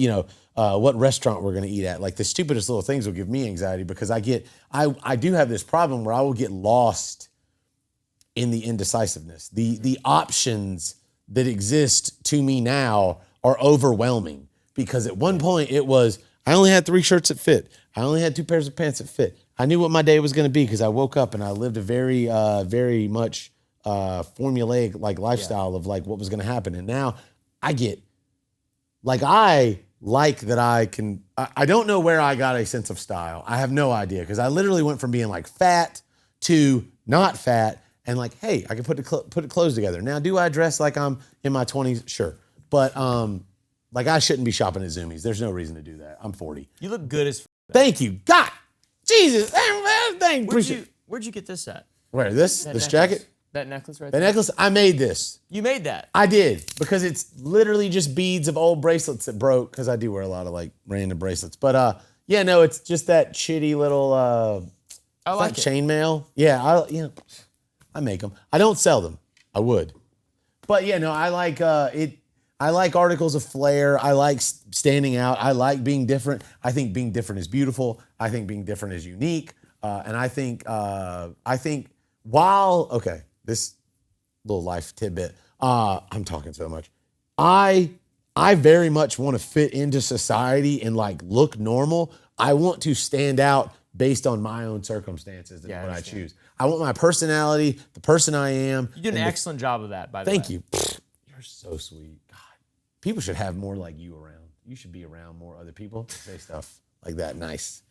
what restaurant we're going to eat at. Like the stupidest little things will give me anxiety because I do have this problem where I will get lost in the indecisiveness. The options that exist to me now are overwhelming because at one point it was, I only had 3 shirts that fit. I only had 2 pairs of pants that fit. I knew what my day was going to be because I woke up and I lived a very, very much formulaic like lifestyle of like what was going to happen. And now I get like, I don't know where I got a sense of style. I have no idea. Cause I literally went from being like fat to not fat and like, hey, I can put the clothes together. Now, do I dress like I'm in my 20s? Sure. But, like I shouldn't be shopping at Zoomies. There's no reason to do that. I'm 40. You look good as Thank you. God, Jesus. Thank you. Where'd you get this at? Where, this jacket? That necklace right The there? necklace, I made this. You made that? I did, because it's literally just beads of old bracelets that broke, because I do wear a lot of like random bracelets. But yeah, no, it's just that shitty little I like chainmail. Yeah, I make them. I don't sell them. I would. But yeah, no, I like it. I like articles of flair. I like standing out. I like being different. I think being different is beautiful. I think being different is unique. And I think while this little life tidbit. I'm talking so much. I very much want to fit into society and like look normal. I want to stand out based on my own circumstances and what I choose. I want my personality, the person I am. You did an excellent job of that, by the way. Thank you. You're so sweet. God, people should have more like you around. You should be around more other people that say stuff like that. Nice.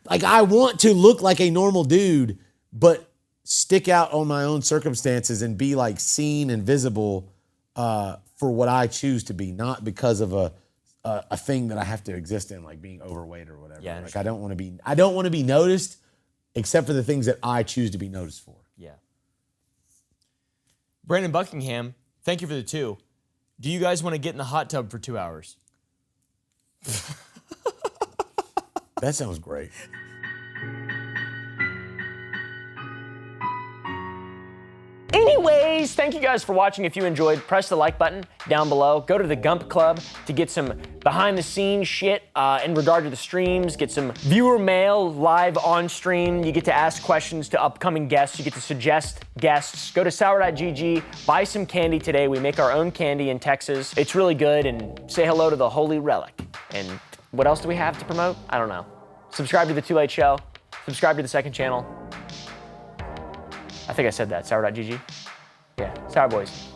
Like I want to look like a normal dude, but stick out on my own circumstances and be like seen and visible for what I choose to be, not because of a thing that I have to exist in, like being overweight or whatever. Yeah, like I don't want to be noticed except for the things that I choose to be noticed for. Yeah. Brandon Buckingham, thank you for the 2. Do you guys want to get in the hot tub for 2 hours? That sounds great. Anyways, thank you guys for watching. If you enjoyed, press the like button down below. Go to the Gump Club to get some behind-the-scenes shit in regard to the streams. Get some viewer mail live on stream. You get to ask questions to upcoming guests. You get to suggest guests. Go to sour.gg, buy some candy today. We make our own candy in Texas. It's really good. And say hello to the Holy Relic. And what else do we have to promote? I don't know. Subscribe to the Too Late Show. Subscribe to the second channel. I think I said that, sour.gg. Yeah, Sour Boys.